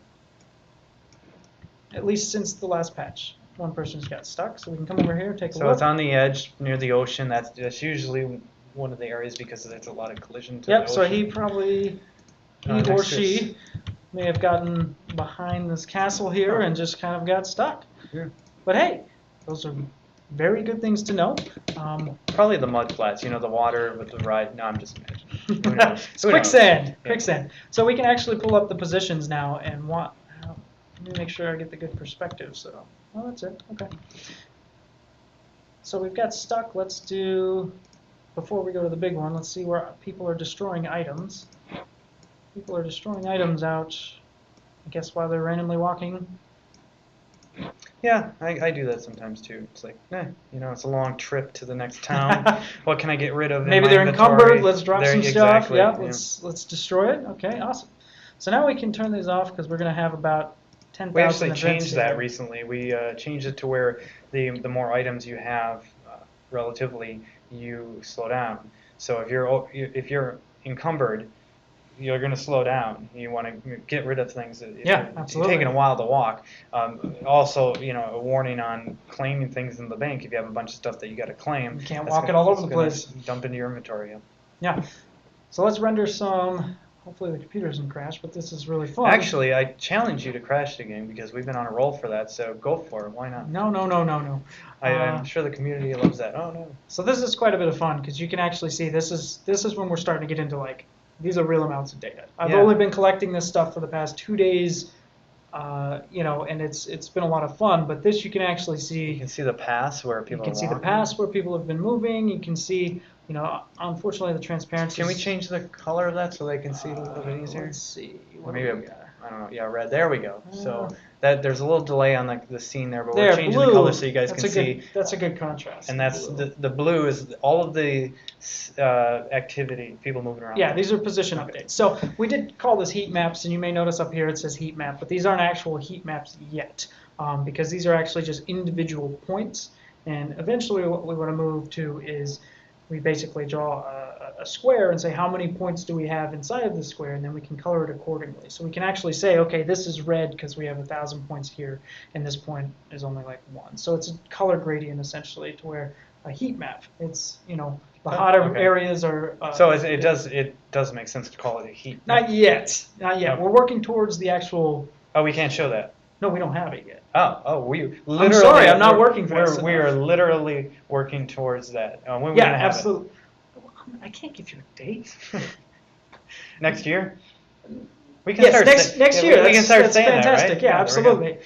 Speaker 2: at least since the last patch. One person's got stuck, so we can come over here and take a look.
Speaker 1: So it's on the edge near the ocean. That's usually one of the areas because there's a lot of collision to the ocean.
Speaker 2: So he or she may have gotten behind this castle here and just kind of got stuck.
Speaker 1: Yeah.
Speaker 2: But hey, those are very good things to know.
Speaker 1: Probably the mud flats, the water with the ride. No, I'm just imagining. Who knows?
Speaker 2: It's quicksand. Quicksand. So we can actually pull up the positions now and let me make sure I get the good perspective. So, well, that's it. Okay. So we've got stuck. Let's do, before we go to the big one, let's see where people are destroying items. People are destroying items out, I guess, while they're randomly walking.
Speaker 1: Yeah, I do that sometimes too. It's like, it's a long trip to the next town. What can I get rid of?
Speaker 2: Maybe they're encumbered. Let's drop some stuff.
Speaker 1: Exactly,
Speaker 2: Yeah, let's destroy it. Okay, awesome. So now we can turn these off because we're going to have about 10,000
Speaker 1: We actually
Speaker 2: events
Speaker 1: changed
Speaker 2: here.
Speaker 1: that recently. We changed it to where the more items you have, relatively, you slow down. So if you're encumbered, you're going to slow down. You want to get rid of things.
Speaker 2: Yeah, absolutely.
Speaker 1: It's taking a while to walk. Also, a warning on claiming things in the bank. If you have a bunch of stuff that you got to claim,
Speaker 2: you can't walk it all over the place.
Speaker 1: Dump into your inventory.
Speaker 2: Yeah. So let's render some. Hopefully the computer doesn't crash, but this is really fun.
Speaker 1: Actually, I challenge you to crash the game because we've been on a roll for that. So go for it. Why not?
Speaker 2: No.
Speaker 1: I'm sure the community loves that. Oh no.
Speaker 2: So this is quite a bit of fun because you can actually see this is when we're starting to get into these are real amounts of data. I've only been collecting this stuff for the past 2 days, and it's been a lot of fun. But this you can actually see.
Speaker 1: You can see the paths where people.
Speaker 2: You can see the paths where people have been moving. You can see, unfortunately the transparency.
Speaker 1: Can we change the color of that so they can see it a little bit easier?
Speaker 2: Let's see.
Speaker 1: Maybe I don't know. Yeah, red. There we go. So that there's a little delay on the scene there, but we're changing
Speaker 2: blue.
Speaker 1: the color so you guys can
Speaker 2: see. That's a good contrast.
Speaker 1: And that's the blue is all of the activity, people moving around.
Speaker 2: Yeah, these are position updates. So we did call this heat maps, and you may notice up here it says heat map, but these aren't actual heat maps yet, because these are actually just individual points. And eventually what we want to move to is we basically draw a square and say how many points do we have inside of the square, and then we can color it accordingly. So we can actually say, okay, this is red because we have 1,000 points here, and this point is only 1. So it's a color gradient essentially to where a heat map. It's the hotter areas are.
Speaker 1: So it does make sense to call it a heat map.
Speaker 2: Not yet. Okay. We're working towards the actual.
Speaker 1: Oh, we can't show that.
Speaker 2: No, we don't have it yet.
Speaker 1: We literally.
Speaker 2: I'm sorry, I'm not working fast enough.
Speaker 1: We are literally working towards that. When we're
Speaker 2: yeah,
Speaker 1: gonna have
Speaker 2: absolutely. I can't give you a date.
Speaker 1: Next year? We
Speaker 2: can start next year.
Speaker 1: We can start saying
Speaker 2: fantastic.
Speaker 1: That, right?
Speaker 2: Yeah, absolutely.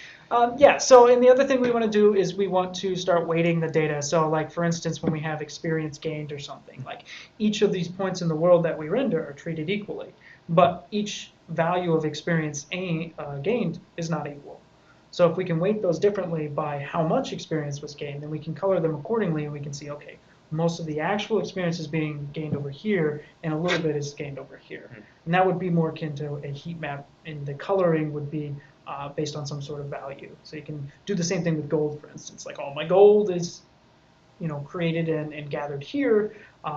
Speaker 2: So, and the other thing we want to do is we want to start weighting the data. So, like, for instance, when we have experience gained or something, like each of these points in the world that we render are treated equally, but each value of experience gained is not equal. So if we can weight those differently by how much experience was gained, then we can color them accordingly, and we can see, okay, most of the actual experience is being gained over here, and a little bit is gained over here. And that would be more akin to a heat map, and the coloring would be based on some sort of value. So you can do the same thing with gold, for instance. Like, all my gold is created and gathered here,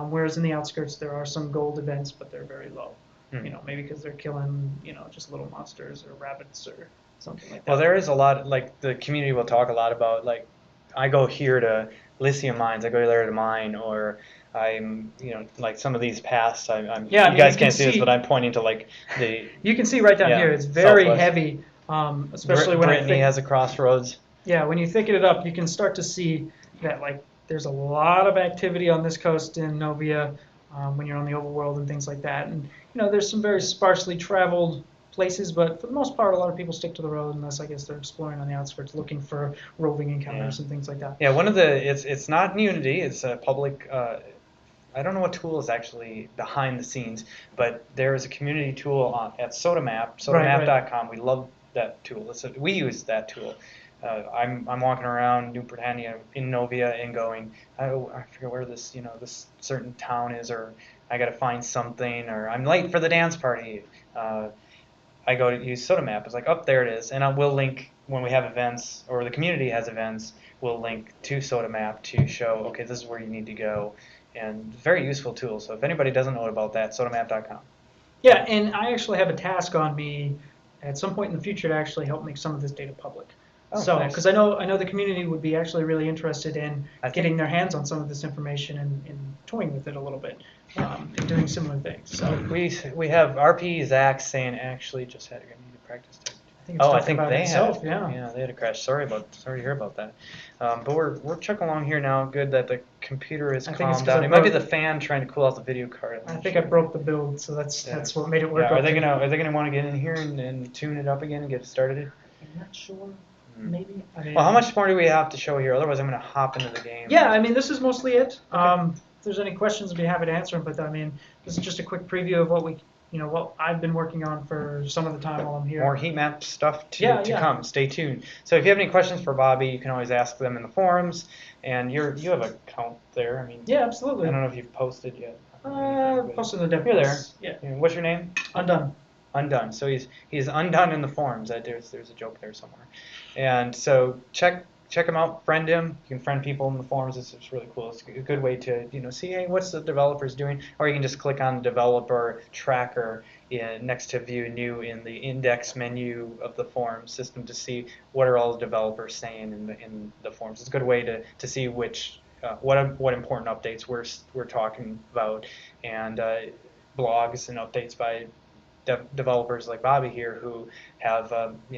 Speaker 2: whereas in the outskirts there are some gold events, but they're very low. Maybe because they're killing, just little monsters or rabbits or something like that.
Speaker 1: Well, there is a lot, like, the community will talk a lot about, like, I go here to lithium mines, I go there to mine, or I'm, like some of these paths, you guys can't see this, but I'm pointing to, like, the...
Speaker 2: You can see right down here, it's very
Speaker 1: Southwest.
Speaker 2: Heavy, especially when
Speaker 1: Britannia has a crossroads.
Speaker 2: Yeah, when you thicken it up, you can start to see that, like, there's a lot of activity on this coast in Novia when you're on the overworld and things like that. And, there's some very sparsely traveled places, but for the most part, a lot of people stick to the road unless, I guess, they're exploring on the outskirts, looking for roving encounters and things like that.
Speaker 1: Yeah, one of the it's not in Unity. It's a public. I don't know what tool is actually behind the scenes, but there is a community tool at SodaMap, sodamap.com. We love that tool. We use that tool. I'm walking around New Britannia in Novia and going, I forget where this this certain town is, or I got to find something, or I'm late for the dance party. I go to use SodaMap. It's like, oh, there it is, and we'll link when we have events, or the community has events, we'll link to SodaMap to show, okay, this is where you need to go. And very useful tool. So if anybody doesn't know about that, sodamap.com.
Speaker 2: Yeah, and I actually have a task on me at some point in the future to actually help make some of this data public.
Speaker 1: Oh,
Speaker 2: So,
Speaker 1: nice.
Speaker 2: because I know the community would be actually really interested in
Speaker 1: I think-
Speaker 2: getting their hands on some of this information and toying with it a little bit, and doing similar things. So
Speaker 1: We have RP Zach saying actually just had a need to practice type.
Speaker 2: I think it's
Speaker 1: Oh, I
Speaker 2: talking
Speaker 1: think
Speaker 2: about
Speaker 1: they
Speaker 2: itself,
Speaker 1: had.
Speaker 2: yeah.
Speaker 1: Yeah, they had a crash. Sorry to hear about that. But we're chugging along here now. Good that the computer is
Speaker 2: I think it's
Speaker 1: calmed
Speaker 2: 'cause
Speaker 1: down.
Speaker 2: I
Speaker 1: It might be
Speaker 2: broke-
Speaker 1: the fan trying to cool out the video card.
Speaker 2: I think I broke the build, so that's what made it work.
Speaker 1: Yeah, are
Speaker 2: okay.
Speaker 1: they gonna want to get in here and tune it up again and get it started?
Speaker 2: I'm not sure. Maybe. I mean,
Speaker 1: Well, how much more do we have to show here? Otherwise, I'm gonna hop into the game.
Speaker 2: Yeah, I mean, this is mostly it.
Speaker 1: Okay.
Speaker 2: If there's any questions, I'd be happy to answer them. But I mean, this is just a quick preview of what I've been working on for some of the time while I'm here.
Speaker 1: More heat map stuff to
Speaker 2: Yeah.
Speaker 1: come. Stay tuned. So if you have any questions for Bobby, you can always ask them in the forums. And you have an account there. I mean,
Speaker 2: Yeah, absolutely.
Speaker 1: I don't know if you've posted yet.
Speaker 2: Posted in the dev
Speaker 1: You're there.
Speaker 2: posts. Yeah.
Speaker 1: Yeah, what's your name?
Speaker 2: Undone.
Speaker 1: Undone. So he's undone in the forums. There's a joke there somewhere. And so check him out, friend him. You can friend people in the forums. It's really cool. It's a good way to see, hey, what's the developers doing? Or you can just click on the developer tracker next to view new in the index menu of the forum system to see what are all the developers saying in the forums. It's a good way to see which what important updates we're talking about, and blogs and updates by developers like Bobby here who have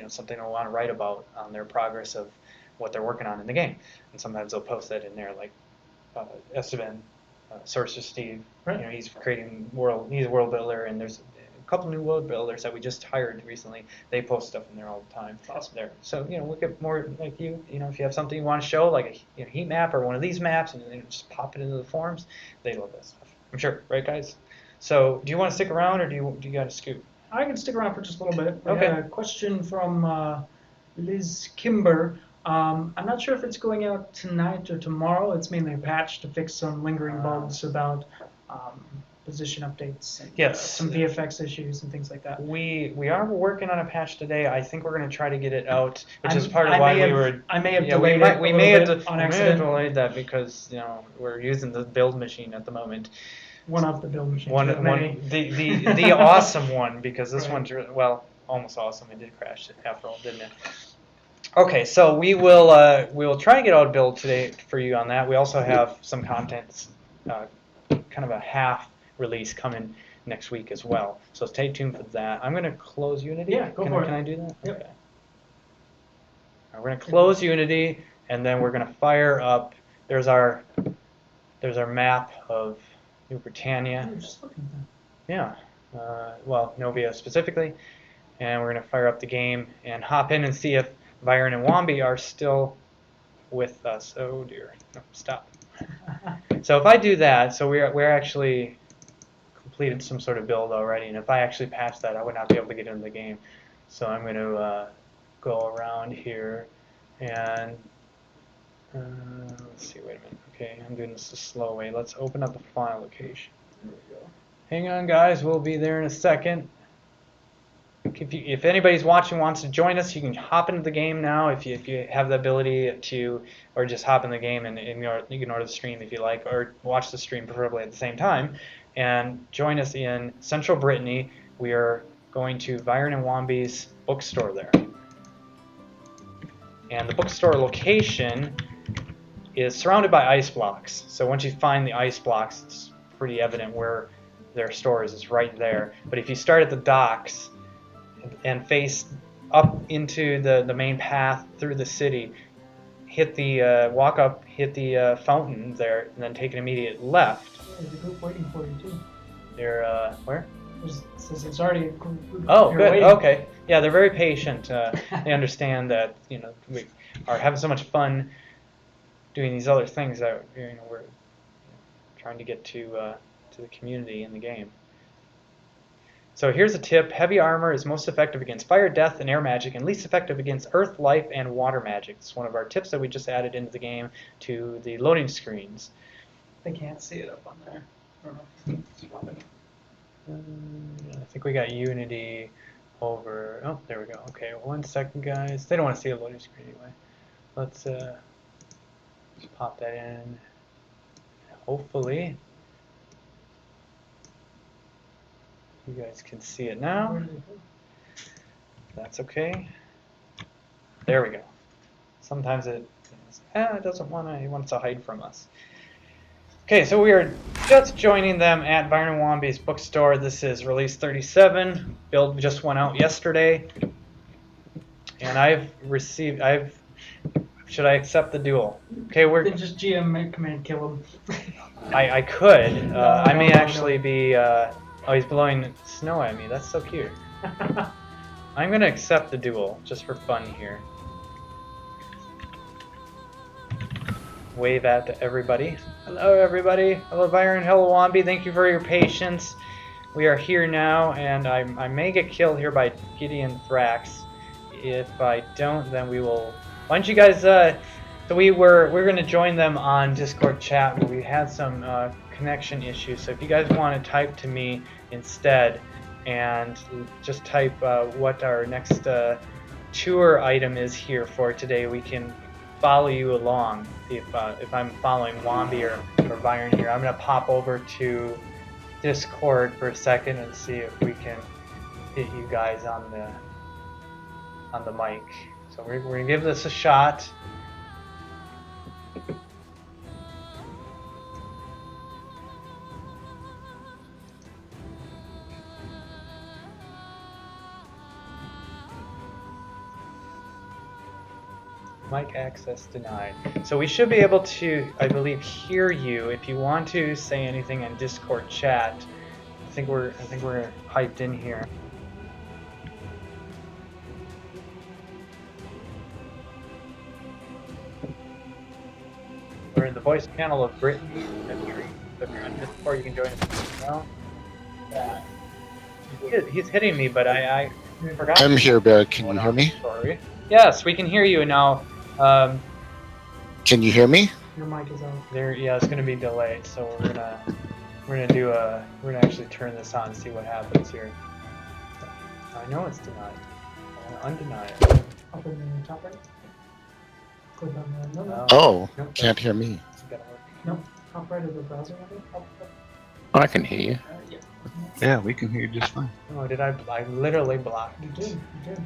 Speaker 1: something they want to write about on their progress of what they're working on in the game, and sometimes they'll post that in there, like Esteban, Sorcerer Steve.
Speaker 2: Right.
Speaker 1: He's creating he's a world builder, and there's a couple new world builders that we just hired recently. They post stuff in there all the time.
Speaker 2: Awesome.
Speaker 1: There. So look at more like you. If you have something you want to show, like a heat map or one of these maps, and just pop it into the forums. They love that stuff. I'm sure, right, guys? So, do you want to stick around, or do you got to scoot?
Speaker 2: I can stick around for just a little bit.
Speaker 1: Okay.
Speaker 2: A question from Liz Kimber. I'm not sure if it's going out tonight or tomorrow. It's mainly a patch to fix some lingering bugs about position updates, and,
Speaker 1: Yes.
Speaker 2: some VFX issues and things like that.
Speaker 1: We are working on a patch today. I think we're going to try to get it out, which is
Speaker 2: I
Speaker 1: part of why
Speaker 2: may
Speaker 1: we
Speaker 2: have-
Speaker 1: were.
Speaker 2: I may have
Speaker 1: Yeah,
Speaker 2: delayed
Speaker 1: we may have
Speaker 2: on accident.
Speaker 1: delayed that because we're using the build machine at the moment.
Speaker 2: One of the build machines.
Speaker 1: One the awesome one, because this
Speaker 2: Right.
Speaker 1: one's almost awesome. It did crash after all, didn't it? Okay, so we will try to get out a build today for you on that. We also have some content, kind of a half release coming next week as well. So stay tuned for that. I'm going to close Unity.
Speaker 2: Yeah, go for it.
Speaker 1: Can I do that?
Speaker 2: Yep.
Speaker 1: Okay. We're going to close Unity, and then we're going to fire up. There's our map of New Britannia.
Speaker 2: I'm just looking at
Speaker 1: Yeah. Novia specifically. And we're going to fire up the game and hop in and see if Byron and Wombi are still with us. Oh dear. No, stop. So if I do that, so we're actually completed some sort of build already, and if I actually patch that, I would not be able to get into the game. So I'm going to go around here and let's see. Wait a minute. Okay, I'm doing this the slow way. Let's open up the file location. There we go. Hang on, guys. We'll be there in a second. If anybody's watching wants to join us, you can hop into the game now if you have the ability to, or just hop in the game and ignore the stream if you like, or watch the stream preferably at the same time, and join us in Central Brittany. We are going to Byron and Wombi's bookstore there, and the bookstore location is surrounded by ice blocks. So once you find the ice blocks, it's pretty evident where their store is. It's right there. But if you start at the docks and face up into the main path through the city, walk up, hit the fountain there, and then take an immediate left.
Speaker 2: There's a group waiting for you too.
Speaker 1: They're where?
Speaker 2: It says it's already a group.
Speaker 1: Oh,
Speaker 2: You're
Speaker 1: good.
Speaker 2: waiting.
Speaker 1: Okay. Yeah, they're very patient. They understand that we are having so much fun doing these other things that we're trying to get to the community in the game. So here's a tip. Heavy armor is most effective against fire, death, and air magic, and least effective against earth, life, and water magic. It's one of our tips that we just added into the game to the loading screens.
Speaker 2: They can't see it up on there. I don't know.
Speaker 1: I think we got Unity over. Oh, there we go. Okay, 1 second, guys. They don't want to see a loading screen anyway. Let's just pop that in. Hopefully, you guys can see it now. That's okay. There we go. Sometimes it doesn't want to. It wants to hide from us. Okay, so we are just joining them at Byron Womby's bookstore. This is release 37. Build just went out yesterday, and should I accept the duel? Okay, we're.
Speaker 2: Then just GM command kill him.
Speaker 1: I could. I may
Speaker 2: no,
Speaker 1: actually be. Oh, he's blowing snow at me. That's so cute. I'm gonna accept the duel just for fun here. Wave at everybody. Hello, everybody. Hello, Byron. Hello, Womby. Thank you for your patience. We are here now, and I may get killed here by Gideon Thrax. If I don't, then we will. Why don't you guys? So we're going to join them on Discord chat, but we had some connection issues. So if you guys want to type to me instead, and just type what our next tour item is here for today, we can follow you along. If I'm following Womby or Byron here, I'm gonna pop over to Discord for a second and see if we can hit you guys on the mic. So we're gonna give this a shot. Mic access denied. So we should be able to, I believe, hear you. If you want to say anything in Discord chat, I think we're hyped in here. We're in the voice channel of Britannia. If you're on Discord, you can join us now. He's hitting me, but I forgot.
Speaker 3: I'm here, Bear. Can you hear me?
Speaker 1: Sorry. Yes, we can hear you now.
Speaker 3: Can you hear me?
Speaker 2: Your mic is on.
Speaker 1: Yeah, it's going to be delayed, so we're gonna actually turn this on and see what happens here. I know it's denied. I want to undeny it.
Speaker 2: Up in the top right. Click on the no.
Speaker 3: Oh,
Speaker 1: Nope,
Speaker 3: can't hear me.
Speaker 2: No, top right of the browser window.
Speaker 4: Oh, I can hear you.
Speaker 2: Yeah.
Speaker 5: Yeah, we can hear you just fine.
Speaker 1: Oh, did I literally blocked
Speaker 2: You
Speaker 1: it.
Speaker 2: did. You did.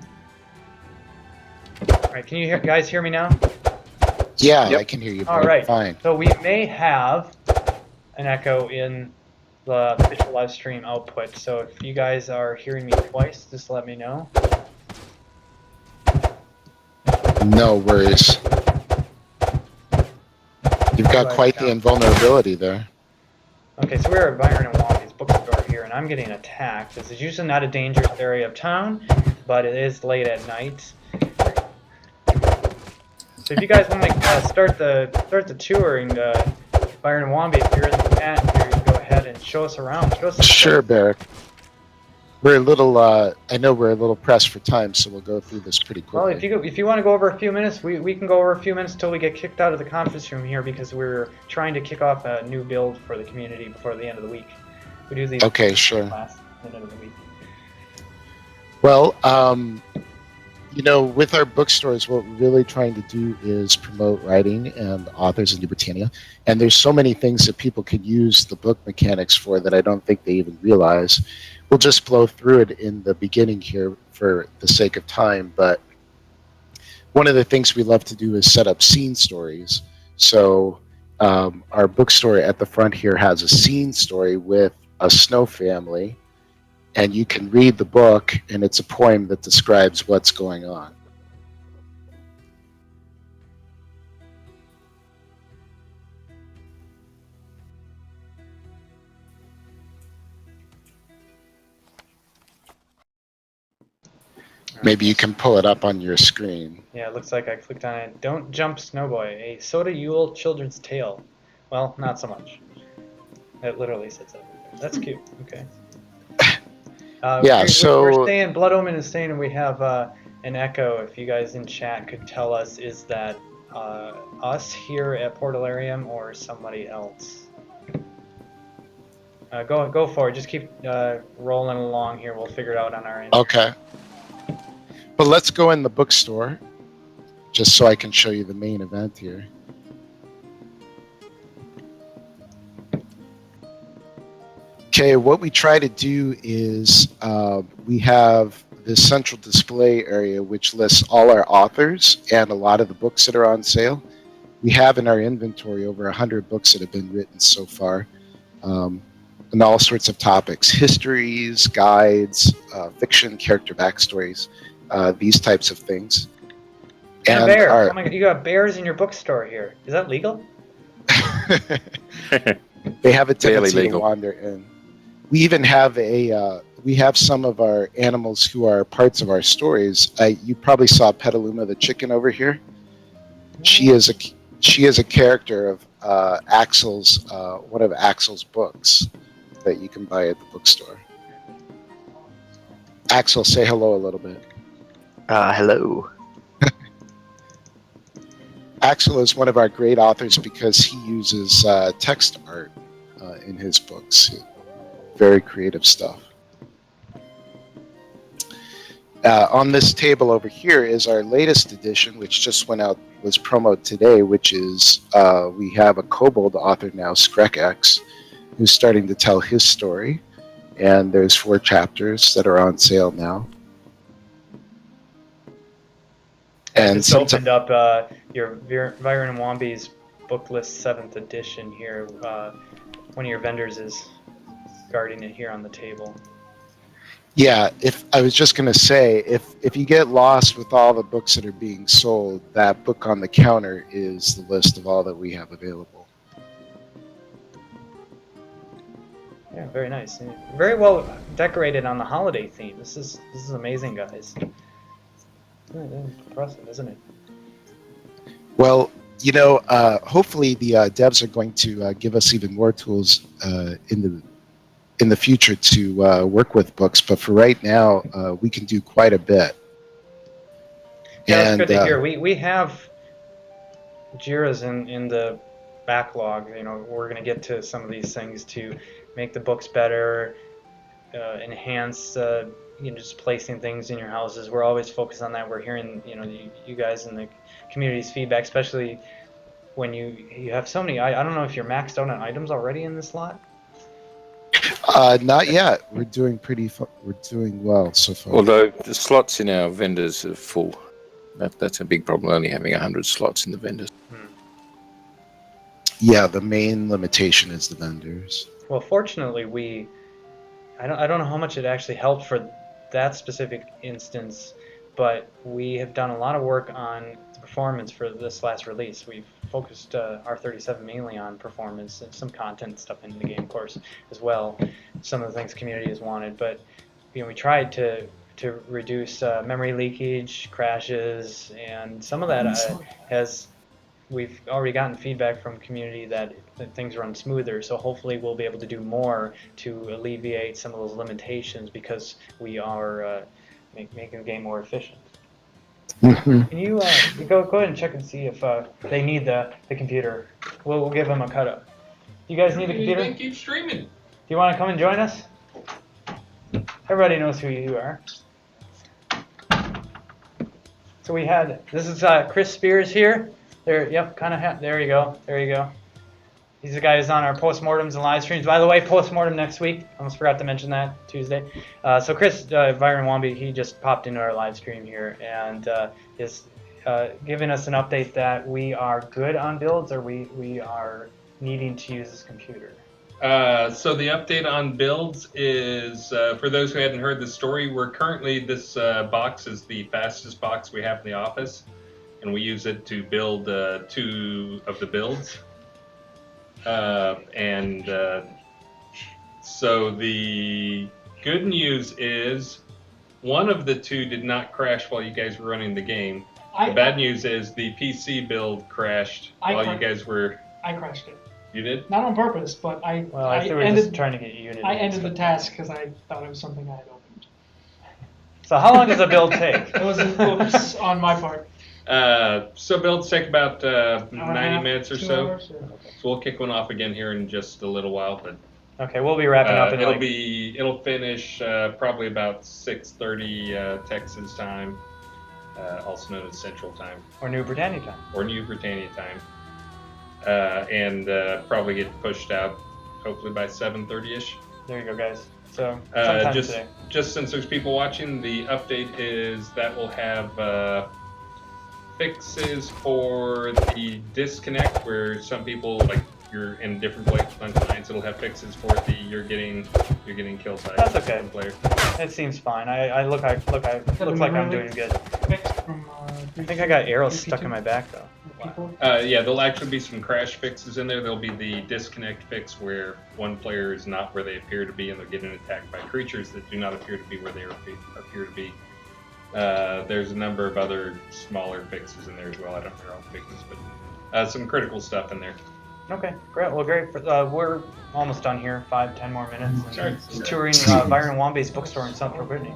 Speaker 1: Alright, can you guys hear me now?
Speaker 3: Yeah,
Speaker 5: Yep.
Speaker 3: I can hear you.
Speaker 1: All
Speaker 3: Bear.
Speaker 1: right.
Speaker 3: Fine.
Speaker 1: So we may have an echo in the official live stream output. So if you guys are hearing me twice, just let me know.
Speaker 3: No worries. You've got
Speaker 1: Right,
Speaker 3: quite the
Speaker 1: yeah.
Speaker 3: invulnerability there.
Speaker 1: Okay, so we're at Byron and Wally's bookstore here, and I'm getting attacked. This is usually not a dangerous area of town, but it is late at night. So if you guys want to start the touring, Byron and Womby, if you're in the chat here, you can go ahead and show us around. Show us the
Speaker 3: Sure,
Speaker 1: place.
Speaker 3: Bear. We're a little. I know we're a little pressed for time, so we'll go through this pretty quickly.
Speaker 1: Well, if you want to go over a few minutes, we can go over a few minutes until we get kicked out of the conference room here because we're trying to kick off a new build for the community before the end of the week. We do these
Speaker 3: Okay, sure.
Speaker 1: last minute of the week.
Speaker 3: Well, with our bookstores, what we're really trying to do is promote writing and authors in New Britannia. And there's so many things that people can use the book mechanics for that I don't think they even realize. We'll just blow through it in the beginning here for the sake of time. But one of the things we love to do is set up scene stories. So our bookstore at the front here has a scene story with a snow family. And you can read the book, and it's a poem that describes what's going on. Maybe you can pull it up on your screen.
Speaker 1: Yeah, it looks like I clicked on it. Don't Jump Snowboy, a Soda Yule children's tale. Well, not so much. It literally says that. That's cute. Okay.
Speaker 3: Yeah,
Speaker 1: we're saying Blood Omen is saying we have an echo. If you guys in chat could tell us, is that us here at Portalarium or somebody else? Go for it. Just keep rolling along here. We'll figure it out on our end.
Speaker 3: Okay. But let's go in the bookstore, just so I can show you the main event here. Okay, what we try to do is we have this central display area which lists all our authors and a lot of the books that are on sale. We have in our inventory over 100 books that have been written so far, and all sorts of topics: histories, guides, fiction, character backstories, these types of things.
Speaker 1: And a bear. Oh my God, you got bears in your bookstore here. Is that legal?
Speaker 3: They have a tendency to wander in. We even have we have some of our animals who are parts of our stories. You probably saw Petaluma the chicken over here. She is a character of Axel's one of Axel's books that you can buy at the bookstore. Axel, say hello a little bit.
Speaker 6: Hello.
Speaker 3: Axel is one of our great authors because he uses text art in his books. Very creative stuff. On this table over here is our latest edition, which just went out, was promoted today, which is we have a kobold author now, Skrekx, who's starting to tell his story. And there's 4 chapters that are on sale now.
Speaker 1: And just opened up your Byron and Womby's book list 7th edition here. One of your vendors is guarding it here on the table.
Speaker 3: Yeah, if I was just going to say, if you get lost with all the books that are being sold, that book on the counter is the list of all that we have available.
Speaker 1: Yeah, very nice. Very well decorated on the holiday theme. This is amazing, guys. Impressive, isn't it?
Speaker 3: Well, hopefully the devs are going to give us even more tools in the future to work with books. But for right now, we can do quite a bit.
Speaker 1: Yeah, that's good to hear. We have JIRAs in the backlog. We're going to get to some of these things to make the books better, enhance just placing things in your houses. We're always focused on that. We're hearing you guys in the community's feedback, especially when you have so many. I don't know if you're maxed out on items already in this lot.
Speaker 3: Not yet. We're doing we're doing well so far.
Speaker 4: Although the slots in our vendors are full. That's a big problem, only having 100 slots in the vendors.
Speaker 3: Yeah, the main limitation is the vendors.
Speaker 1: Well, fortunately, I don't know how much it actually helped for that specific instance, but we have done a lot of work on the performance for this last release. We've focused R37 mainly on performance and some content stuff in the game, of course, as well. Some of the things the community has wanted, but we tried to reduce memory leakage, crashes, and some of that we've already gotten feedback from community that things run smoother, so hopefully we'll be able to do more to alleviate some of those limitations because we are making the game more efficient. Can you go ahead and check and see if they need the computer? We'll give them a cut up. Do you guys need the computer?
Speaker 7: You can keep streaming.
Speaker 1: Do you want to come and join us? Everybody knows who you are. So this is Chris Spears here. There, yep, there you go. He's the guy who's on our postmortems and live streams. By the way, postmortem next week. Almost forgot to mention that, Tuesday. So Chris, Byron Womby, he just popped into our live stream here and is giving us an update that we are good on builds, or we are needing to use this computer.
Speaker 7: So the update on builds is, for those who hadn't heard the story, we're currently, this box is the fastest box we have in the office, and we use it to build 2 of the builds. So the good news is one of the 2 did not crash while you guys were running the game. The bad news is the PC build crashed while you guys were...
Speaker 2: I crashed it.
Speaker 7: You did?
Speaker 2: Not on purpose, but
Speaker 1: I think we're just trying to get Unity.
Speaker 2: I ended the task because I thought it was something I had opened.
Speaker 1: So how long does a build take?
Speaker 2: It was an oops on my part.
Speaker 7: So builds take about 90 minutes or so.
Speaker 2: Hours, yeah.
Speaker 7: So we'll kick one off again here in just a little while. But
Speaker 1: Okay, we'll be wrapping up in
Speaker 7: It'll finish probably about 6:30 Texas time, also known as Central Time
Speaker 1: or New Britannia time.
Speaker 7: or New Britannia time, and probably get pushed out hopefully by 7:30ish.
Speaker 1: There you go, guys. So sometime today.
Speaker 7: Just since there's people watching, the update is that we'll have fixes for the disconnect, where some people, like, you're in different places on clients, it'll have fixes for the you're getting killed by
Speaker 1: That's okay.
Speaker 7: one player.
Speaker 1: It seems fine. I look like I'm doing good.
Speaker 2: From,
Speaker 1: I think I got arrows stuck in my back though.
Speaker 2: people.
Speaker 7: Yeah, there'll actually be some crash fixes in there. There'll be the disconnect fix where one player is not where they appear to be and they're getting attacked by creatures that do not appear to be where they appear to be. There's a number of other smaller fixes in there as well. I don't know all the big ones, but some critical stuff in there.
Speaker 1: Okay, great. Well, great. We're almost done here. 5-10 more minutes. And
Speaker 7: Sure.
Speaker 1: touring Byron Wamby's bookstore in Central Brittany.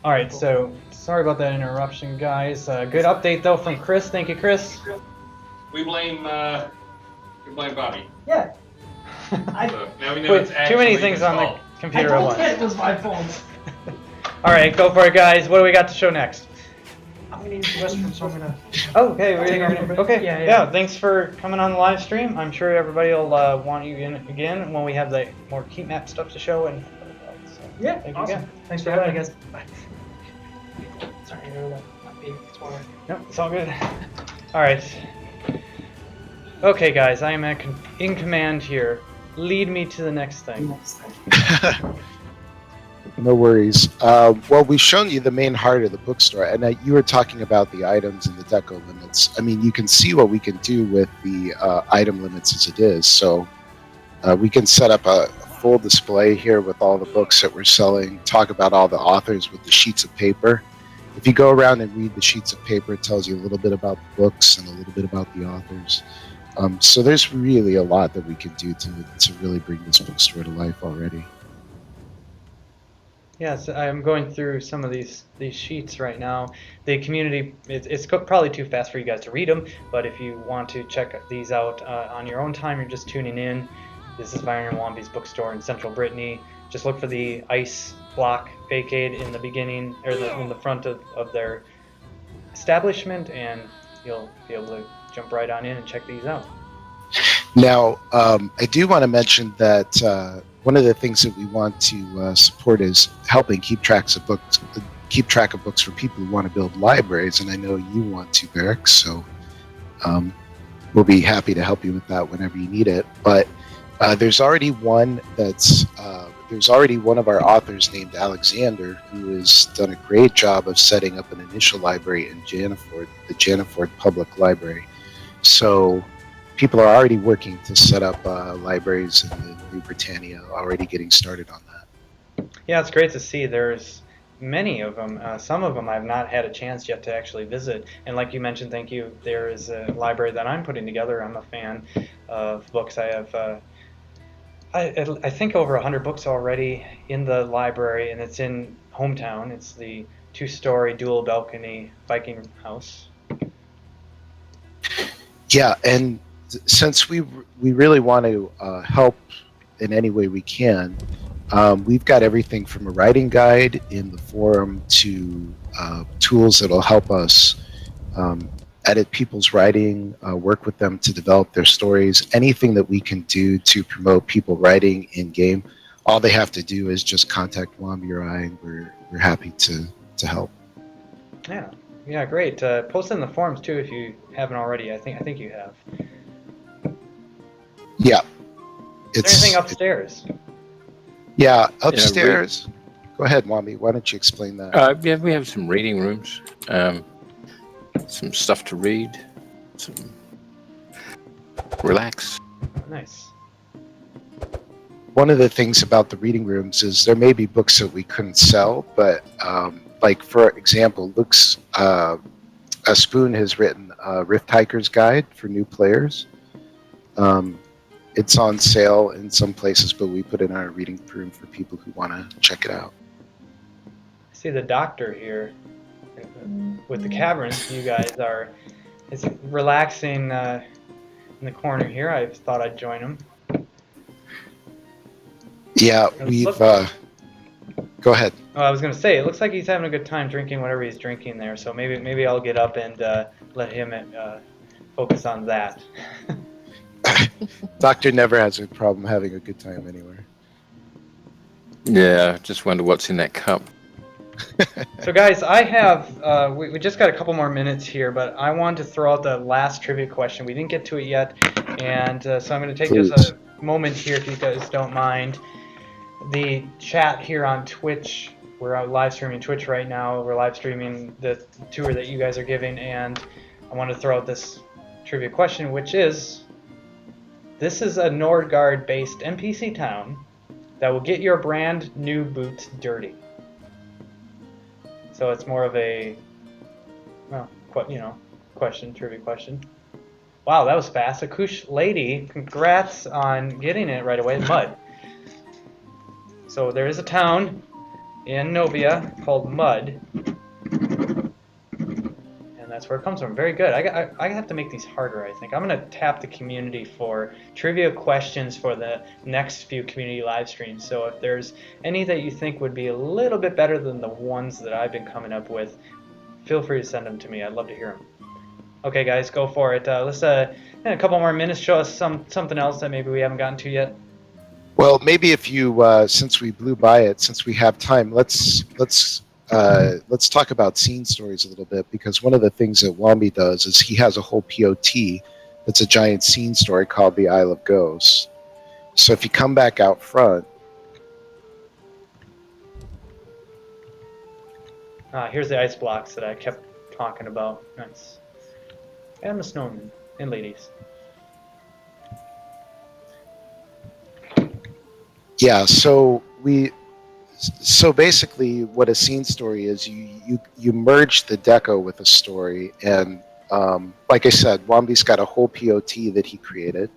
Speaker 1: All right, so sorry about that interruption, guys. Good update though from Chris. Thank you, Chris.
Speaker 7: We blame Bobby.
Speaker 2: Yeah.
Speaker 7: So now we know
Speaker 1: Put
Speaker 7: it's actually
Speaker 1: too many things
Speaker 7: his
Speaker 1: on
Speaker 7: fault.
Speaker 1: the computer at once.
Speaker 2: It was my fault.
Speaker 1: All right, go for it, guys. What do we got to show next?
Speaker 2: I'm gonna use the restroom, so I'm gonna.
Speaker 1: Oh, okay.
Speaker 2: Take off a bit.
Speaker 1: Okay.
Speaker 2: Yeah.
Speaker 1: Yeah. Thanks for coming on the live stream. I'm sure everybody will want you in again when we have the more key map stuff to show. And so,
Speaker 2: Yeah,
Speaker 1: thank you
Speaker 2: awesome.
Speaker 1: again.
Speaker 2: Thanks for having me, guys. Bye. Sorry, not being explorer.
Speaker 1: No, it's all good. All right. Okay, guys. I am in command here. Lead me to the next thing.
Speaker 3: No worries. Well, we've shown you the main heart of the bookstore, and you were talking about the items and the deco limits. I mean, you can see what we can do with the item limits as it is. So we can set up a full display here with all the books that we're selling, talk about all the authors with the sheets of paper. If you go around and read the sheets of paper, it tells you a little bit about the books and a little bit about the authors. So there's really a lot that we can do to really bring this bookstore to life already.
Speaker 1: Yes, I'm going through some of these sheets right now. The community, it's probably too fast for you guys to read them, but if you want to check these out on your own time, you're just tuning in. This is Byron and Wamby's bookstore in Central Brittany. Just look for the ice block facade in the beginning, or in the front of their establishment, and you'll be able to jump right on in and check these out.
Speaker 3: Now, I do want to mention that one of the things that we want to support is helping keep track of books for people who want to build libraries, and I know you want to, Barrick. So we'll be happy to help you with that whenever you need it. But there's already one of our authors named Alexander who has done a great job of setting up an initial library in Janiford, the Janiford Public Library. So people are already working to set up libraries in the New Britannia, already getting started on that.
Speaker 1: Yeah, it's great to see. There's many of them. Some of them I've not had a chance yet to actually visit. And like you mentioned, thank you, there is a library that I'm putting together. I'm a fan of books. I have, I think, over 100 books already in the library, and it's in hometown. It's the 2-story dual balcony Viking house.
Speaker 3: Yeah, and since we really want to help in any way we can, we've got everything from a writing guide in the forum to tools that'll help us edit people's writing, work with them to develop their stories, anything that we can do to promote people writing in game. All they have to do is just contact Wamby or I, and we're happy to help.
Speaker 1: Yeah, great. Post in the forums too if you haven't already. I think you have.
Speaker 3: Yeah.
Speaker 1: Is there anything upstairs?
Speaker 3: Yeah, upstairs. Go ahead, Wamby. Why don't you explain that?
Speaker 4: Yeah, we have some reading rooms, some stuff to read, some relax.
Speaker 1: Nice.
Speaker 3: One of the things about the reading rooms is there may be books that we couldn't sell, but like, for example, Luke's Spoon has written a Rift Hiker's Guide for new players. It's on sale in some places, but we put it in our reading room for people who want to check it out.
Speaker 1: I see the doctor here with the caverns. You guys are, it's relaxing in the corner here. I thought I'd join him.
Speaker 3: Yeah,
Speaker 1: It
Speaker 3: we've.
Speaker 1: looks-
Speaker 3: Go ahead.
Speaker 1: Oh, I was gonna say, it looks like he's having a good time drinking whatever he's drinking there. So maybe I'll get up and let him focus on that.
Speaker 3: Doctor never has a problem having a good time anywhere.
Speaker 4: Yeah, just wonder what's in that cup.
Speaker 1: So guys, I have, we just got a couple more minutes here, but I wanted to throw out the last trivia question. We didn't get to it yet, and so I'm going to take just
Speaker 3: Please.
Speaker 1: a moment here, if you guys don't mind. The chat here on Twitch, we're out live streaming Twitch right now. We're live streaming the tour that you guys are giving, and I want to throw out this trivia question, which is, this is a Nordgard-based NPC town that will get your brand new boots dirty. So it's more of a, well, question, trivia question. Wow, that was fast. Akush Lady, congrats on getting it right away. Mud. So there is a town in Novia called Mud, and that's where it comes from. Very good. I have to make these harder, I think. I'm going to tap the community for trivia questions for the next few community live streams. So if there's any that you think would be a little bit better than the ones that I've been coming up with, feel free to send them to me. I'd love to hear them. Okay, guys, go for it. Let's in a couple more minutes show us something else that maybe we haven't gotten to yet.
Speaker 3: Well, maybe if you, since we blew by it, since we have time, let's talk about scene stories a little bit, because one of the things that Wombi does is he has a whole POT that's a giant scene story called the Isle of Ghosts. So if you come back out front,
Speaker 1: Here's the ice blocks that I kept talking about. Nice. And the snowmen and ladies.
Speaker 3: yeah. So basically, what a scene story is, you merge the deco with a story, and like I said, Wombi's got a whole POT that he created,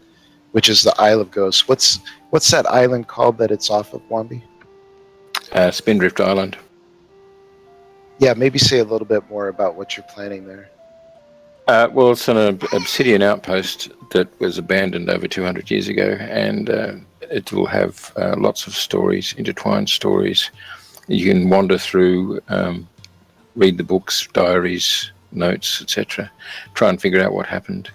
Speaker 3: which is the Isle of Ghosts. What's that island called that it's off of, Wombi?
Speaker 4: Spindrift Island.
Speaker 3: Yeah, maybe say a little bit more about what you're planning there.
Speaker 4: Well, it's an obsidian outpost that was abandoned over 200 years ago, and it will have lots of stories, intertwined stories. You can wander through, read the books, diaries, notes, etc. Try and figure out what happened.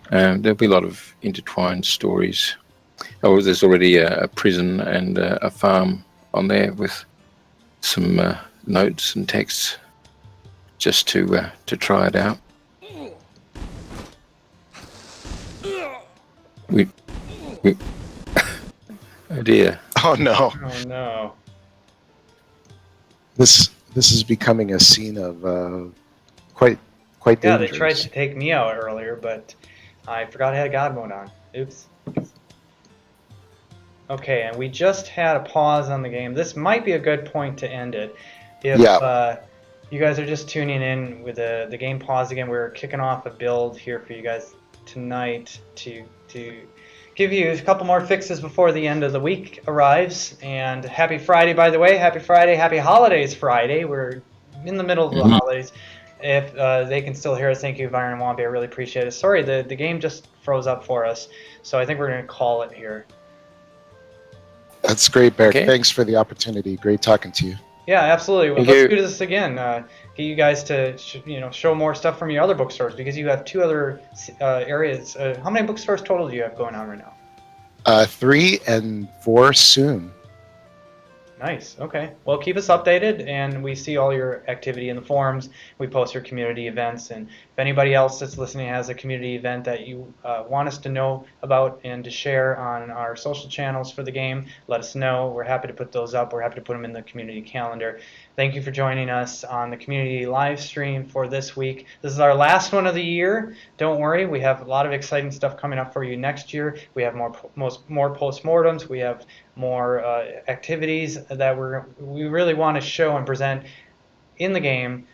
Speaker 4: There'll be a lot of intertwined stories. Oh, there's already a prison and a farm on there with some notes and texts just to try it out. We oh dear.
Speaker 3: Oh no,
Speaker 1: Oh no.
Speaker 3: this is becoming a scene of quite
Speaker 1: Yeah,
Speaker 3: dangerous.
Speaker 1: they tried to take me out earlier, but I forgot I had God mode on. Oops. Okay, and we just had a pause on the game. This might be a good point to end it. If you guys are just tuning in with the game pause again, we're kicking off a build here for you guys tonight to give you a couple more fixes before the end of the week arrives. And happy Friday, by the way. Happy Friday, happy holidays Friday. We're in the middle of the holidays. If they can still hear us, thank you, Byron and Wombi. I really appreciate it. Sorry, the game just froze up for us, so I think we're going to call it here.
Speaker 3: That's great, Bear.
Speaker 4: Okay.
Speaker 3: Thanks for the opportunity. Great talking to you.
Speaker 1: Yeah, absolutely. Well,
Speaker 4: Thank
Speaker 1: let's
Speaker 4: you.
Speaker 1: do this again. Get you guys to show more stuff from your other bookstores, because you have two other areas. How many bookstores total do you have going on right now?
Speaker 3: 3 and 4 soon.
Speaker 1: Nice. Okay. Well, keep us updated, and we see all your activity in the forums. We post your community events, and if anybody else that's listening has a community event that you want us to know about and to share on our social channels for the game, let us know. We're happy to put those up. We're happy to put them in the community calendar. Thank you for joining us on the community live stream for this week. This is our last one of the year. Don't worry, we have a lot of exciting stuff coming up for you next year. We have more postmortems. We have more activities that we really want to show and present in the game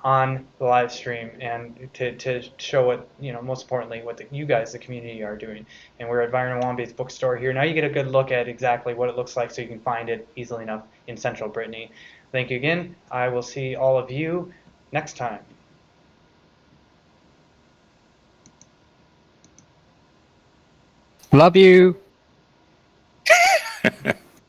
Speaker 1: on the live stream, and to show what, most importantly, what you guys, the community, are doing. And we're at Byron and Wombi's bookstore here. Now you get a good look at exactly what it looks like, so you can find it easily enough in central Brittany. Thank you again. I will see all of you next time.
Speaker 8: Love you.